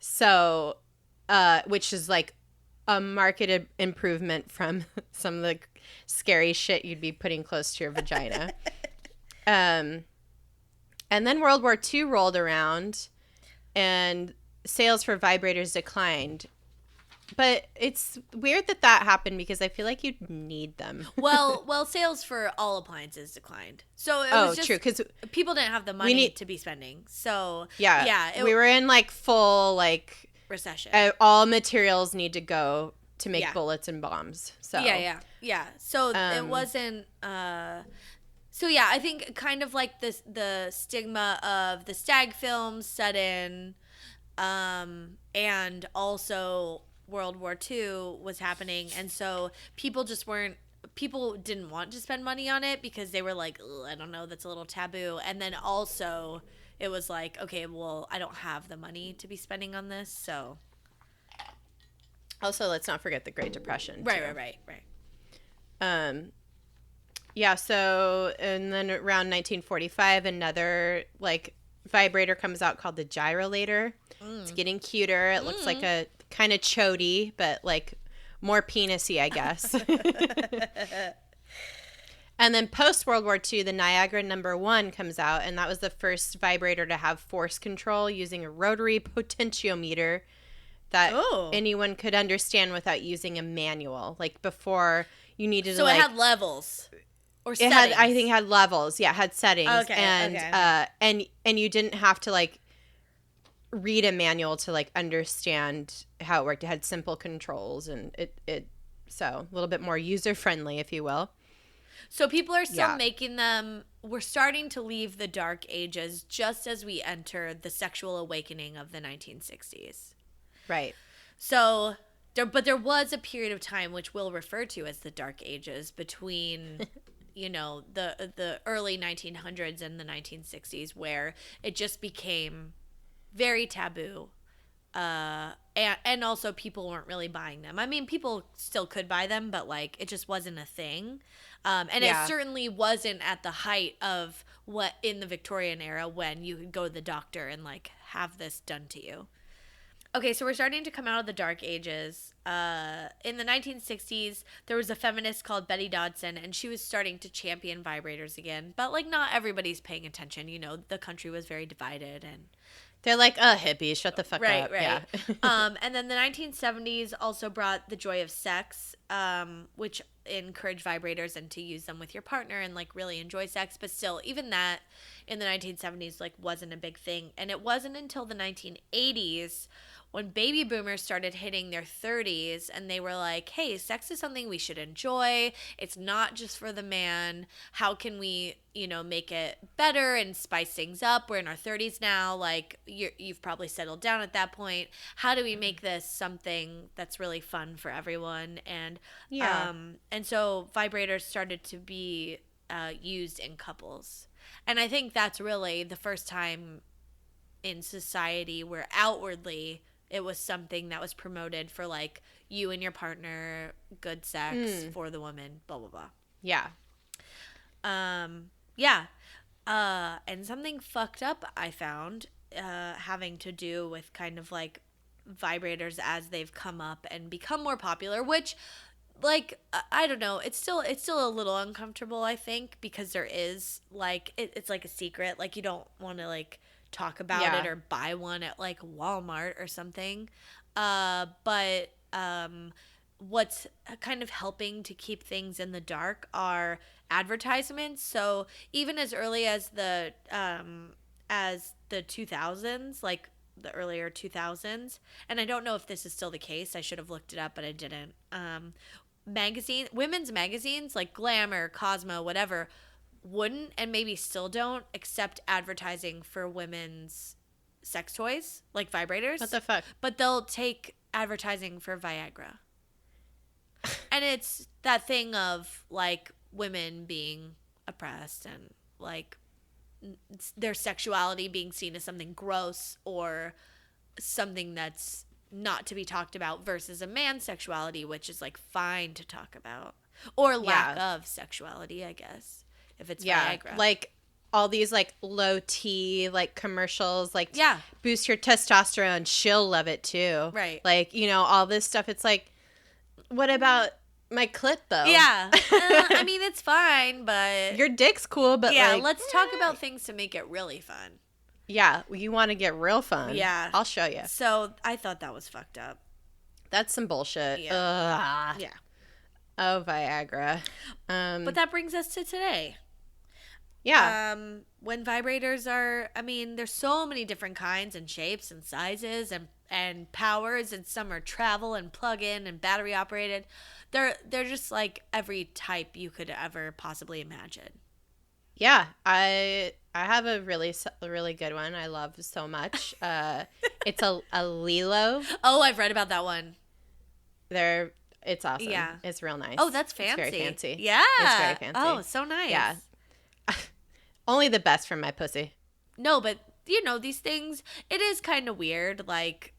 So, which is like a marketed improvement from some of the scary shit you'd be putting close to your vagina. And then World War II rolled around and sales for vibrators declined. But it's weird that happened because I feel like you'd need them. Well, sales for all appliances declined. So it was just true, because people didn't have the money to be spending. So we were in like full like recession. All materials need to go to make bullets and bombs. So yeah. So it wasn't. So yeah, I think kind of like the stigma of the Stag Films set in, and also World War II was happening, and so people didn't want to spend money on it because they were like, I don't know, that's a little taboo. And then also it was like, okay, well, I don't have the money to be spending on this, so. Also, let's not forget the Great Depression. Right. Yeah, so, and then around 1945, another like vibrator comes out called the Gyrolator. It's getting cuter. It looks like a kind of chody, but like more penis-y, I guess. And then post World War II, the Niagara #1 comes out, and that was the first vibrator to have force control using a rotary potentiometer that anyone could understand without using a manual. Like before, you needed to. So it had levels. Or settings. I think it had levels. Yeah, it had settings. Okay. And you didn't have to like read a manual to like understand how it worked. It had simple controls, and it so a little bit more user friendly, if you will. So people are still making them. We're starting to leave the dark ages just as we enter the sexual awakening of the 1960s. Right. So there was a period of time which we'll refer to as the dark ages between the early 1900s and the 1960s, where it just became very taboo, and also people weren't really buying them. I mean, people still could buy them, but like it just wasn't a thing, and it certainly wasn't at the height of what in the Victorian era when you could go to the doctor and like have this done to you. Okay, so we're starting to come out of the dark ages. In the 1960s, there was a feminist called Betty Dodson, and she was starting to champion vibrators again. But, like, not everybody's paying attention. You know, the country was very divided. And they're like, hippies, shut the fuck up. Right. Yeah. And then the 1970s also brought the joy of sex, which encouraged vibrators and to use them with your partner and, like, really enjoy sex. But still, even that in the 1970s, like, wasn't a big thing. And it wasn't until the 1980s when baby boomers started hitting their 30s and they were like, hey, sex is something we should enjoy. It's not just for the man. How can we, make it better and spice things up? We're in our 30s now. Like, you've probably settled down at that point. How do we make this something that's really fun for everyone? And and so vibrators started to be used in couples. And I think that's really the first time in society where outwardly it was something that was promoted for, like, you and your partner, good sex for the woman, blah, blah, blah. Yeah. Yeah. And something fucked up I found having to do with kind of, like, vibrators as they've come up and become more popular, which, like, I don't know, it's still a little uncomfortable, I think, because there is, like, it's like a secret, like, you don't want to, like, talk about it or buy one at, like, Walmart or something, but what's kind of helping to keep things in the dark are advertisements. So even as early as the 2000s, like the earlier 2000s, and I don't know if this is still the case, I should have looked it up, but I didn't, women's magazines like Glamour, Cosmo, whatever, wouldn't, and maybe still don't, accept advertising for women's sex toys, like vibrators. What the fuck? But they'll take advertising for Viagra. And it's that thing of, like, women being oppressed and, like, their sexuality being seen as something gross or something that's not to be talked about versus a man's sexuality, which is, like, fine to talk about. Or lack of sexuality, I guess. If it's Viagra. Like all these, like, low T, like, commercials, like, Yeah. boost your testosterone. She'll love it too. Right. Like, you know, all this stuff. It's like, what about my clit though? Yeah. I mean, it's fine, but your dick's cool, but yeah, like, let's talk about things to make it really fun. Yeah, you want to get real fun. Yeah. I'll show you. So I thought that was fucked up. That's some bullshit. Yeah. Ugh. Yeah. Oh, Viagra. But that brings us to today. Yeah. When vibrators are, I mean, there's so many different kinds and shapes and sizes and powers, and some are travel and plug-in and battery operated. They're just like every type you could ever possibly imagine. Yeah, I have a really good one I love so much. It's a Lilo. Oh, I've read about that one. It's awesome. Yeah. It's real nice. Oh, that's fancy. It's very fancy. Yeah. It's very fancy. Oh, so nice. Yeah. Only the best from my pussy. No, but you know, these things, it is kind of weird. Like,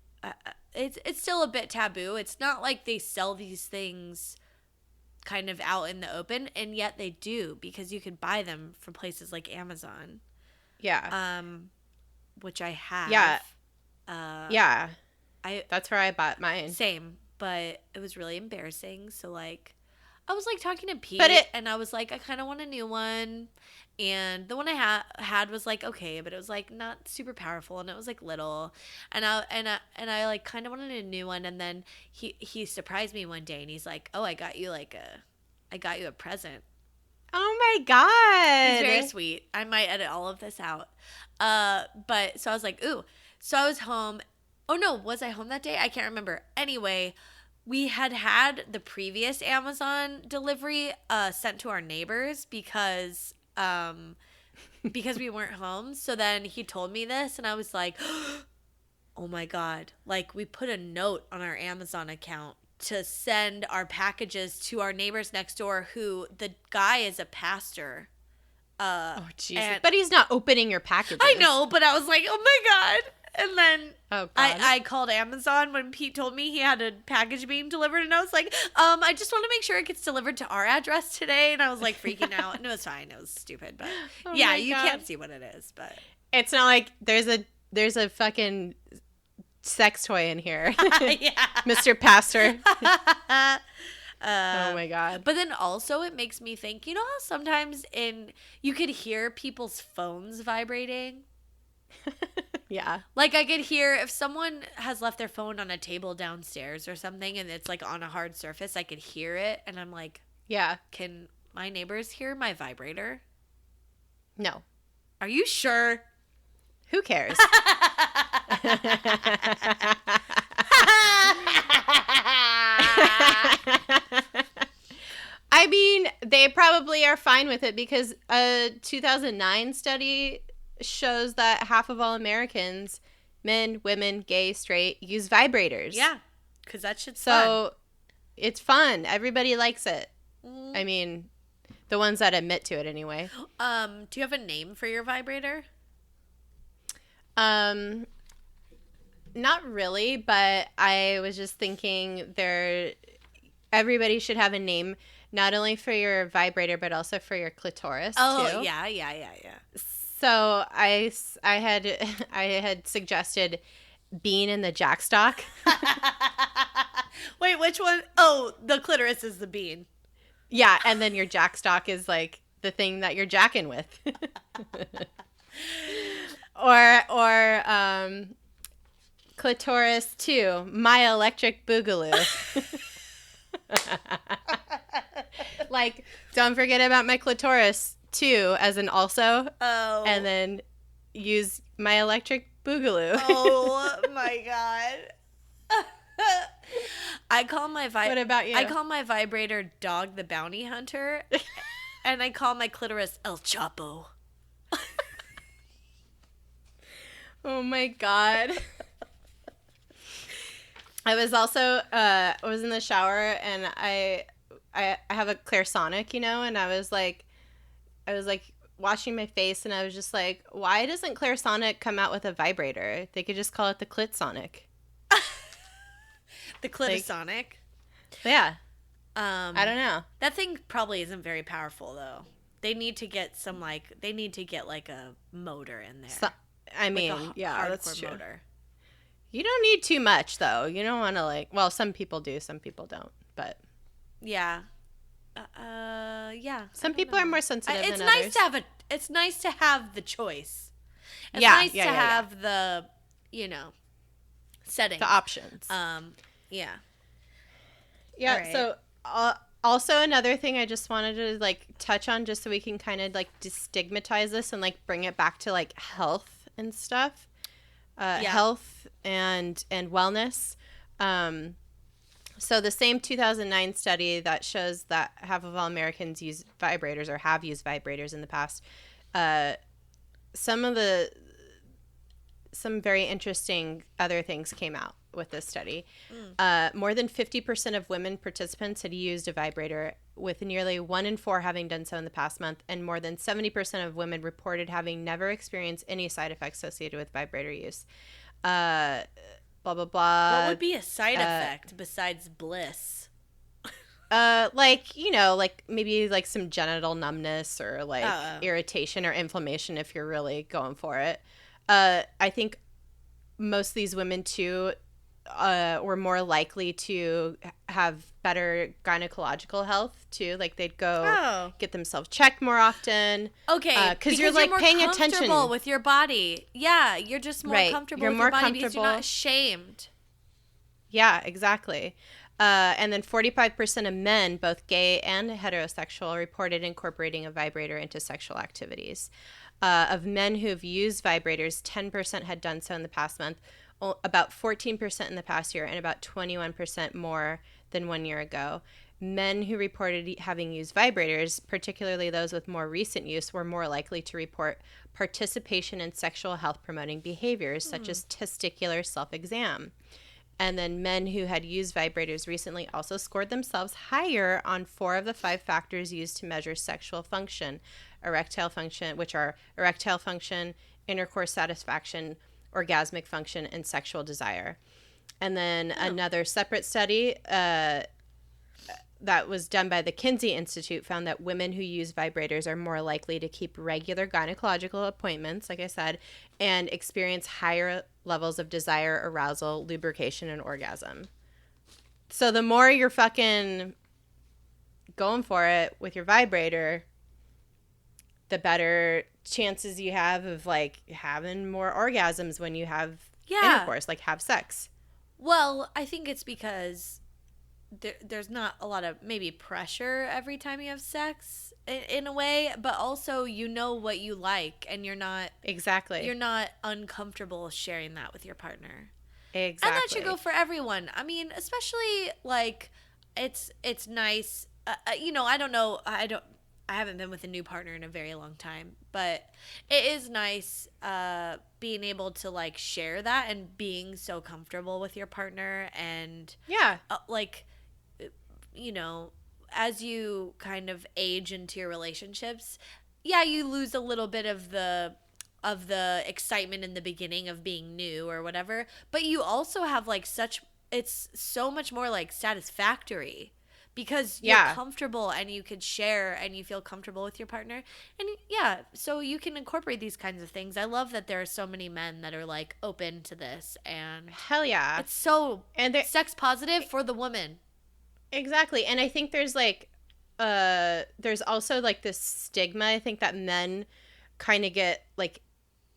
it's still a bit taboo. It's not like they sell these things kind of out in the open, and yet they do, because you could buy them from places like Amazon. Yeah. Which I have. Yeah. Yeah. That's where I bought mine. Same, but it was really embarrassing. So, like, I was, like, talking to Pete, and I was like, I kind of want a new one. And the one I had was, like, okay, but it was, like, not super powerful, and it was, like, little. And I like, kind of wanted a new one. And then he surprised me one day, and he's like, oh, I got you a present. Oh, my God. He's very sweet. I might edit all of this out. But, so I was like, ooh. So I was home. Oh, no, was I home that day? I can't remember. Anyway, we had the previous Amazon delivery sent to our neighbors because we weren't home. So then he told me this, and I was like, oh my God. Like, we put a note on our Amazon account to send our packages to our neighbors next door, who the guy is a pastor. Oh, Jesus. But he's not opening your packages. I know, but I was like, oh my God. And then I called Amazon when Pete told me he had a package being delivered, and I was like, I just want to make sure it gets delivered to our address today. And I was like freaking out, and it was fine. It was stupid, but yeah, you can't see what it is, but it's not like there's a fucking sex toy in here. Yeah. Mr. Pastor. Oh my God. But then also it makes me think, you know how sometimes you could hear people's phones vibrating? Yeah. Like, I could hear if someone has left their phone on a table downstairs or something, and it's like on a hard surface, I could hear it, and I'm like, yeah, can my neighbors hear my vibrator? No. Are you sure? Who cares? I mean, they probably are fine with it, because a 2009 study shows that half of all Americans, men, women, gay, straight, use vibrators. Yeah, because that shit's fun. It's fun. Everybody likes it. I mean, The ones that admit to it anyway. Do you have a name for your vibrator? Not really, but I was just thinking everybody should have a name, not only for your vibrator, but also for your clitoris, too. Yeah. So I had suggested bean in the jackstock. Wait, which one? Oh, the clitoris is the bean. Yeah, and then your jackstock is like the thing that you're jacking with. or clitoris 2, my electric boogaloo. Like, don't forget about my clitoris 2 as an also. Oh. And then use my electric boogaloo. Oh my god. What about you? I call my vibrator Dog the Bounty Hunter, and I call my clitoris El Chapo. Oh my god. I was also I was in the shower and I have a Clarisonic, and I was like washing my face and I was just like, why doesn't Clarisonic come out with a vibrator? They could just call it the Clitsonic. The Clitisonic? Yeah. I don't know. That thing probably isn't very powerful though. They need to get a motor in there. That's true. Motor. You don't need too much though. You don't want to some people do, some people don't, but yeah. Yeah. Some people are more sensitive than others. It's nice to have the choice. It's nice to have the, settings. The options. Yeah. Yeah, right. So also another thing I just wanted to touch on just so we can kind of destigmatize this and bring it back to health and stuff. Health and wellness. So the same 2009 study that shows that half of all Americans use vibrators or have used vibrators in the past. Some very interesting other things came out with this study. More than 50% of women participants had used a vibrator, with nearly 1 in 4 having done so in the past month, and more than 70% of women reported having never experienced any side effects associated with vibrator use. Blah, blah, blah. What would be a side effect besides bliss? Maybe some genital numbness or irritation or inflammation if you're really going for it. I think most of these women too were more likely to have better gynecological health too. They'd go get themselves checked more often. Okay, because you're paying attention with your body. Yeah, you're just more comfortable with your body because you're not ashamed. Yeah, exactly. And then 45% of men, both gay and heterosexual, reported incorporating a vibrator into sexual activities. Of men who have used vibrators, 10% had done so in the past month, about 14% in the past year, and about 21% more than 1 year ago. Men who reported having used vibrators, particularly those with more recent use, were more likely to report participation in sexual health promoting behaviors such as testicular self-exam. And then men who had used vibrators recently also scored themselves higher on 4 of the 5 factors used to measure sexual function, which are erectile function, intercourse satisfaction, orgasmic function, and sexual desire. And then another separate study that was done by the Kinsey Institute found that women who use vibrators are more likely to keep regular gynecological appointments, like I said, and experience higher levels of desire, arousal, lubrication, and orgasm. So the more you're fucking going for it with your vibrator, the better chances you have of having more orgasms when you have intercourse, have sex. Well, I think it's because there's not a lot of maybe pressure every time you have sex in a way, but also what you like and you're not uncomfortable sharing that with your partner. Exactly. And that should go for everyone. I mean, especially it's nice. I don't know. I haven't been with a new partner in a very long time, but it is nice being able to share that and being so comfortable with your partner and as you kind of age into your relationships, yeah, you lose a little bit of the excitement in the beginning of being new or whatever, but you also have like it's so much more like satisfactory because you're comfortable and you could share and you feel comfortable with your partner. And yeah, so you can incorporate these kinds of things. I love that there are so many men that are like open to this, and hell yeah. It's so sex positive for the woman. Exactly. And I think there's like there's also like this stigma I think that men kind of get like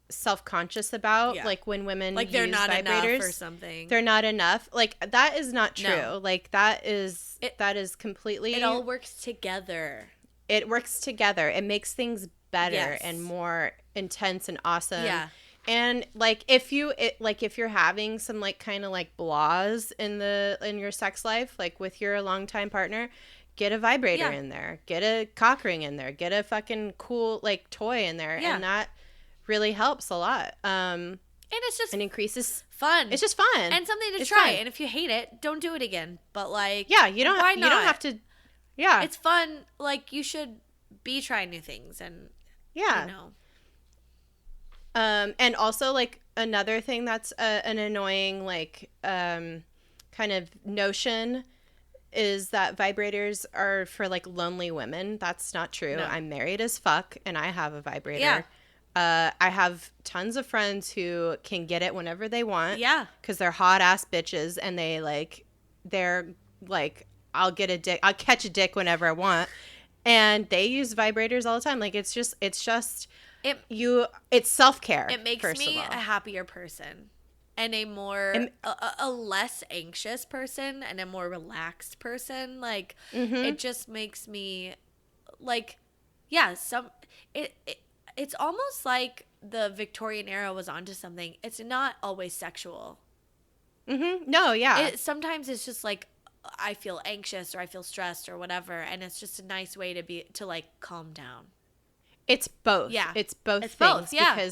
self-conscious about, like when women like they're use not vibrators enough or something. They're not enough. Like that is not true. No. Like that is completely, it all works together. It works together. It makes things better and more intense and awesome. Yeah. And like if you're having some like kind of like blahs in your sex life, like with your longtime partner, get a vibrator in there, get a cock ring in there, get a fucking cool like toy in there, and that really helps a lot. And it's just, it increases fun. It's just fun and something to try. Fun. And if you hate it, don't do it again. But like, you don't have to. Yeah, it's fun. Like you should be trying new things, and you know. And also like another thing that's an annoying like kind of notion is that vibrators are for like lonely women. That's not true. No. I'm married as fuck and I have a vibrator. Yeah. I have tons of friends who can get it whenever they want. Yeah. Because they're hot ass bitches and they're like, I'll catch a dick whenever I want. And they use vibrators all the time. Like it's self-care. It makes me a happier person and a less anxious person and a more relaxed person. Like it just makes me like, it's almost like the Victorian era was onto something. It's not always sexual. Mm-hmm. No, yeah. Sometimes it's just like I feel anxious or I feel stressed or whatever, and it's just a nice way to like calm down. It's both. Yeah. It's both things. Yeah.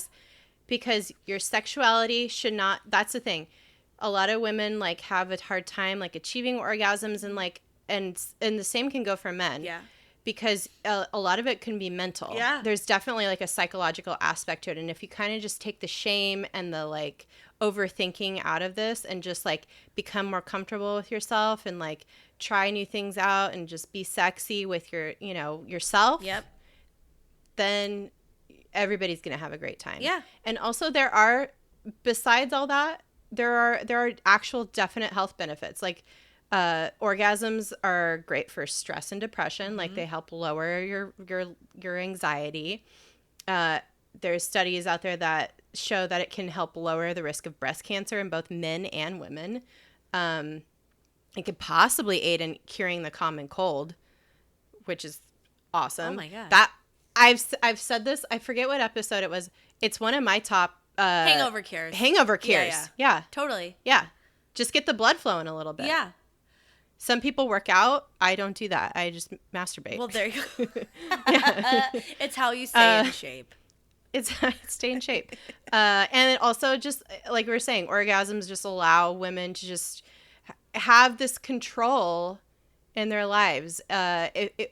Because your sexuality should not, that's the thing. A lot of women like have a hard time like achieving orgasms and like, and the same can go for men. Yeah. Because a lot of it can be mental. Yeah. There's definitely like a psychological aspect to it. And if you kind of just take the shame and the like overthinking out of this and just like become more comfortable with yourself and like try new things out and just be sexy with yourself. Yep. Then everybody's going to have a great time. Yeah. And also besides all that, there are actual definite health benefits. Like orgasms are great for stress and depression. Mm-hmm. Like they help lower your anxiety. There's studies out there that show that it can help lower the risk of breast cancer in both men and women. It could possibly aid in curing the common cold, which is awesome. Oh my God. I've said this. I forget what episode it was. It's one of my top hangover cures. Yeah. Totally. Yeah. Just get the blood flowing a little bit. Yeah. Some people work out. I don't do that. I just masturbate. Well, there you go. It's how you stay in shape. It's stay in shape. And it also just, like we were saying, orgasms just allow women to just have this control in their lives.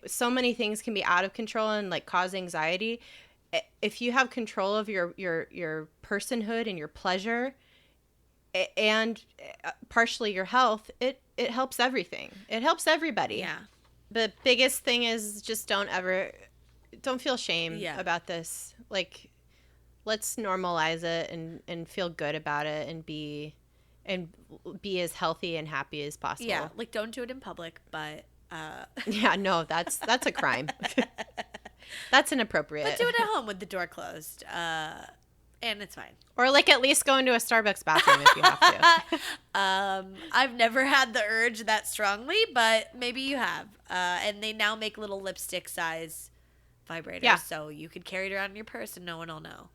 So many things can be out of control and like cause anxiety. If you have control of your personhood and your pleasure and partially your health, it helps everything. It helps everybody. Yeah. The biggest thing is just don't feel shame about this. Like, let's normalize it and feel good about it and be as healthy and happy as possible. Yeah, like don't do it in public, but yeah, no, that's a crime. That's inappropriate. But do it at home with the door closed. And it's fine. Or like at least go into a Starbucks bathroom if you have to. I've never had the urge that strongly, but maybe you have. And they now make little lipstick size vibrators, so you could carry it around in your purse and no one will know.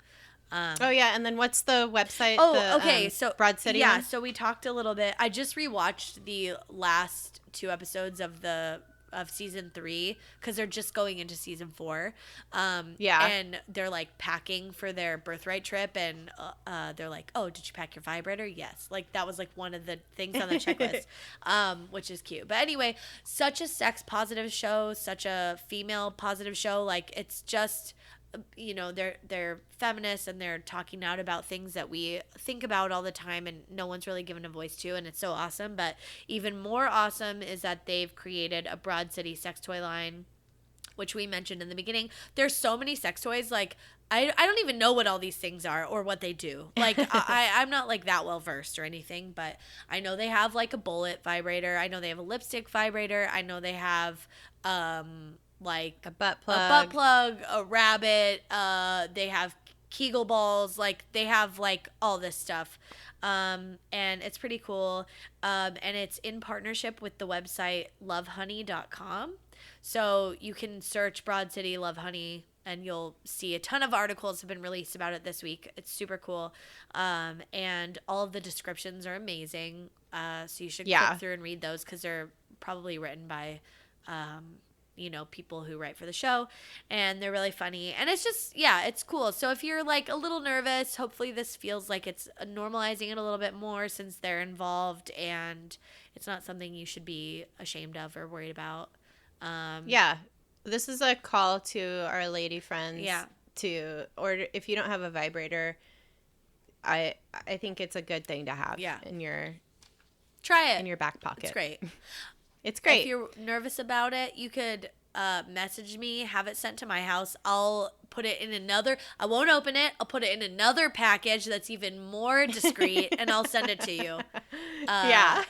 And then what's the website? Okay, so Broad City. Yeah, so we talked a little bit. I just rewatched the last 2 episodes of the season 3 because they're just going into season 4. Yeah. And they're like packing for their birthright trip, and they're like, oh, did you pack your vibrator? Yes. Like that was like one of the things on the checklist, which is cute. But anyway, such a sex positive show, such a female positive show. Like it's just, you know, they're feminists and they're talking out about things that we think about all the time and no one's really given a voice to, and it's so awesome. But even more awesome is that they've created a Broad City sex toy line, which we mentioned in the beginning. There's so many sex toys, like I don't even know what all these things are or what they do. Like I'm not like that well versed or anything, but I know they have like a bullet vibrator. I know they have a lipstick vibrator. I know they have like a butt plug, a rabbit, they have Kegel balls, like they have like all this stuff, and it's pretty cool, and it's in partnership with the website lovehoney.com, so you can search Broad City Love Honey and you'll see a ton of articles have been released about it this week. It's super cool, and all of the descriptions are amazing, so you should click through and read those because they're probably written by you know, people who write for the show, and they're really funny, and it's just, yeah, it's cool. So if you're like a little nervous, hopefully this feels like it's normalizing it a little bit more since they're involved, and it's not something you should be ashamed of or worried about. Yeah, this is a call to our lady friends. Yeah. To order, if you don't have a vibrator, I think it's a good thing to have. Yeah. In your try it in your back pocket. It's great. It's great. If you're nervous about it, you could message me, have it sent to my house. I'll put it in another, I won't open it. I'll put it in another package that's even more discreet, and I'll send it to you. Yeah.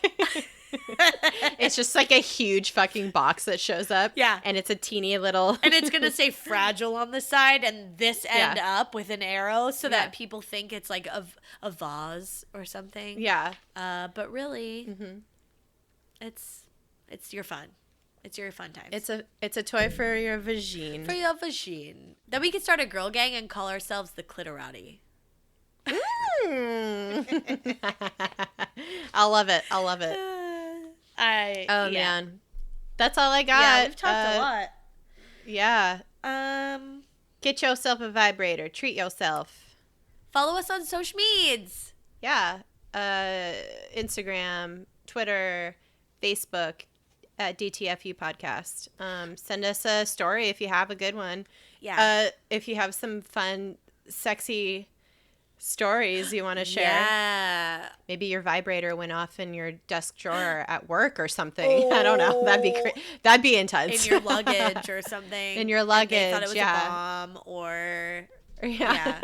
It's just like a huge fucking box that shows up. Yeah. And it's a teeny little. And it's going to say fragile on the side and this end up with an arrow so that people think it's like a vase or something. Yeah. But really, it's your fun. It's your fun times. It's a toy for your vagine. For your vagine. Then we could start a girl gang and call ourselves the Cliterati. I'll love it. Man. That's all I got. Yeah, we've talked a lot. Yeah. Get yourself a vibrator. Treat yourself. Follow us on social medias. Yeah. Instagram, Twitter, Facebook, at DTFU Podcast. Send us a story if you have a good one. Yeah. If you have some fun, sexy stories you want to share. Yeah. Maybe your vibrator went off in your desk drawer at work or something. Oh. I don't know. That'd be intense. In your luggage or something. In your luggage, they thought it was a bomb or... Yeah.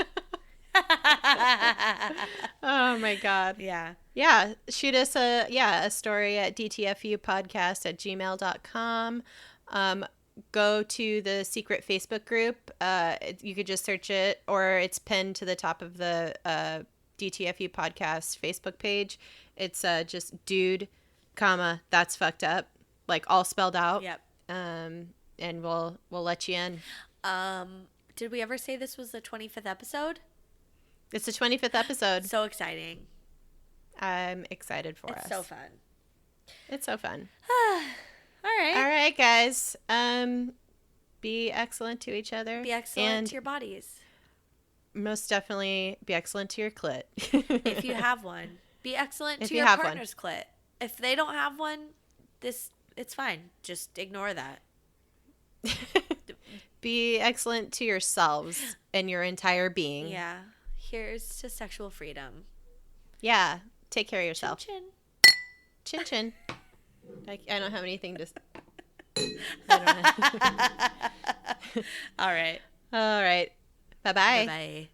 Oh my God. Yeah. Yeah. Shoot us a story at dtfupodcast@gmail.com. Go to the secret Facebook group. You could just search it, or it's pinned to the top of the DTFU podcast Facebook page. It's just dude, that's fucked up, like all spelled out. Yep. And we'll let you in. Did we ever say this was the 25th episode? It's the 25th episode. So exciting. I'm excited for us. It's so fun. It's so fun. All right, guys. Be excellent to each other. Be excellent to your bodies. Most definitely be excellent to your clit. If you have one. Be excellent to your partner's clit. If they don't have one, it's fine. Just ignore that. Be excellent to yourselves and your entire being. Yeah. Here's to sexual freedom. Yeah. Take care of yourself. Chin chin. Chin chin. I don't have anything to... All right. All right. Bye-bye. Bye-bye.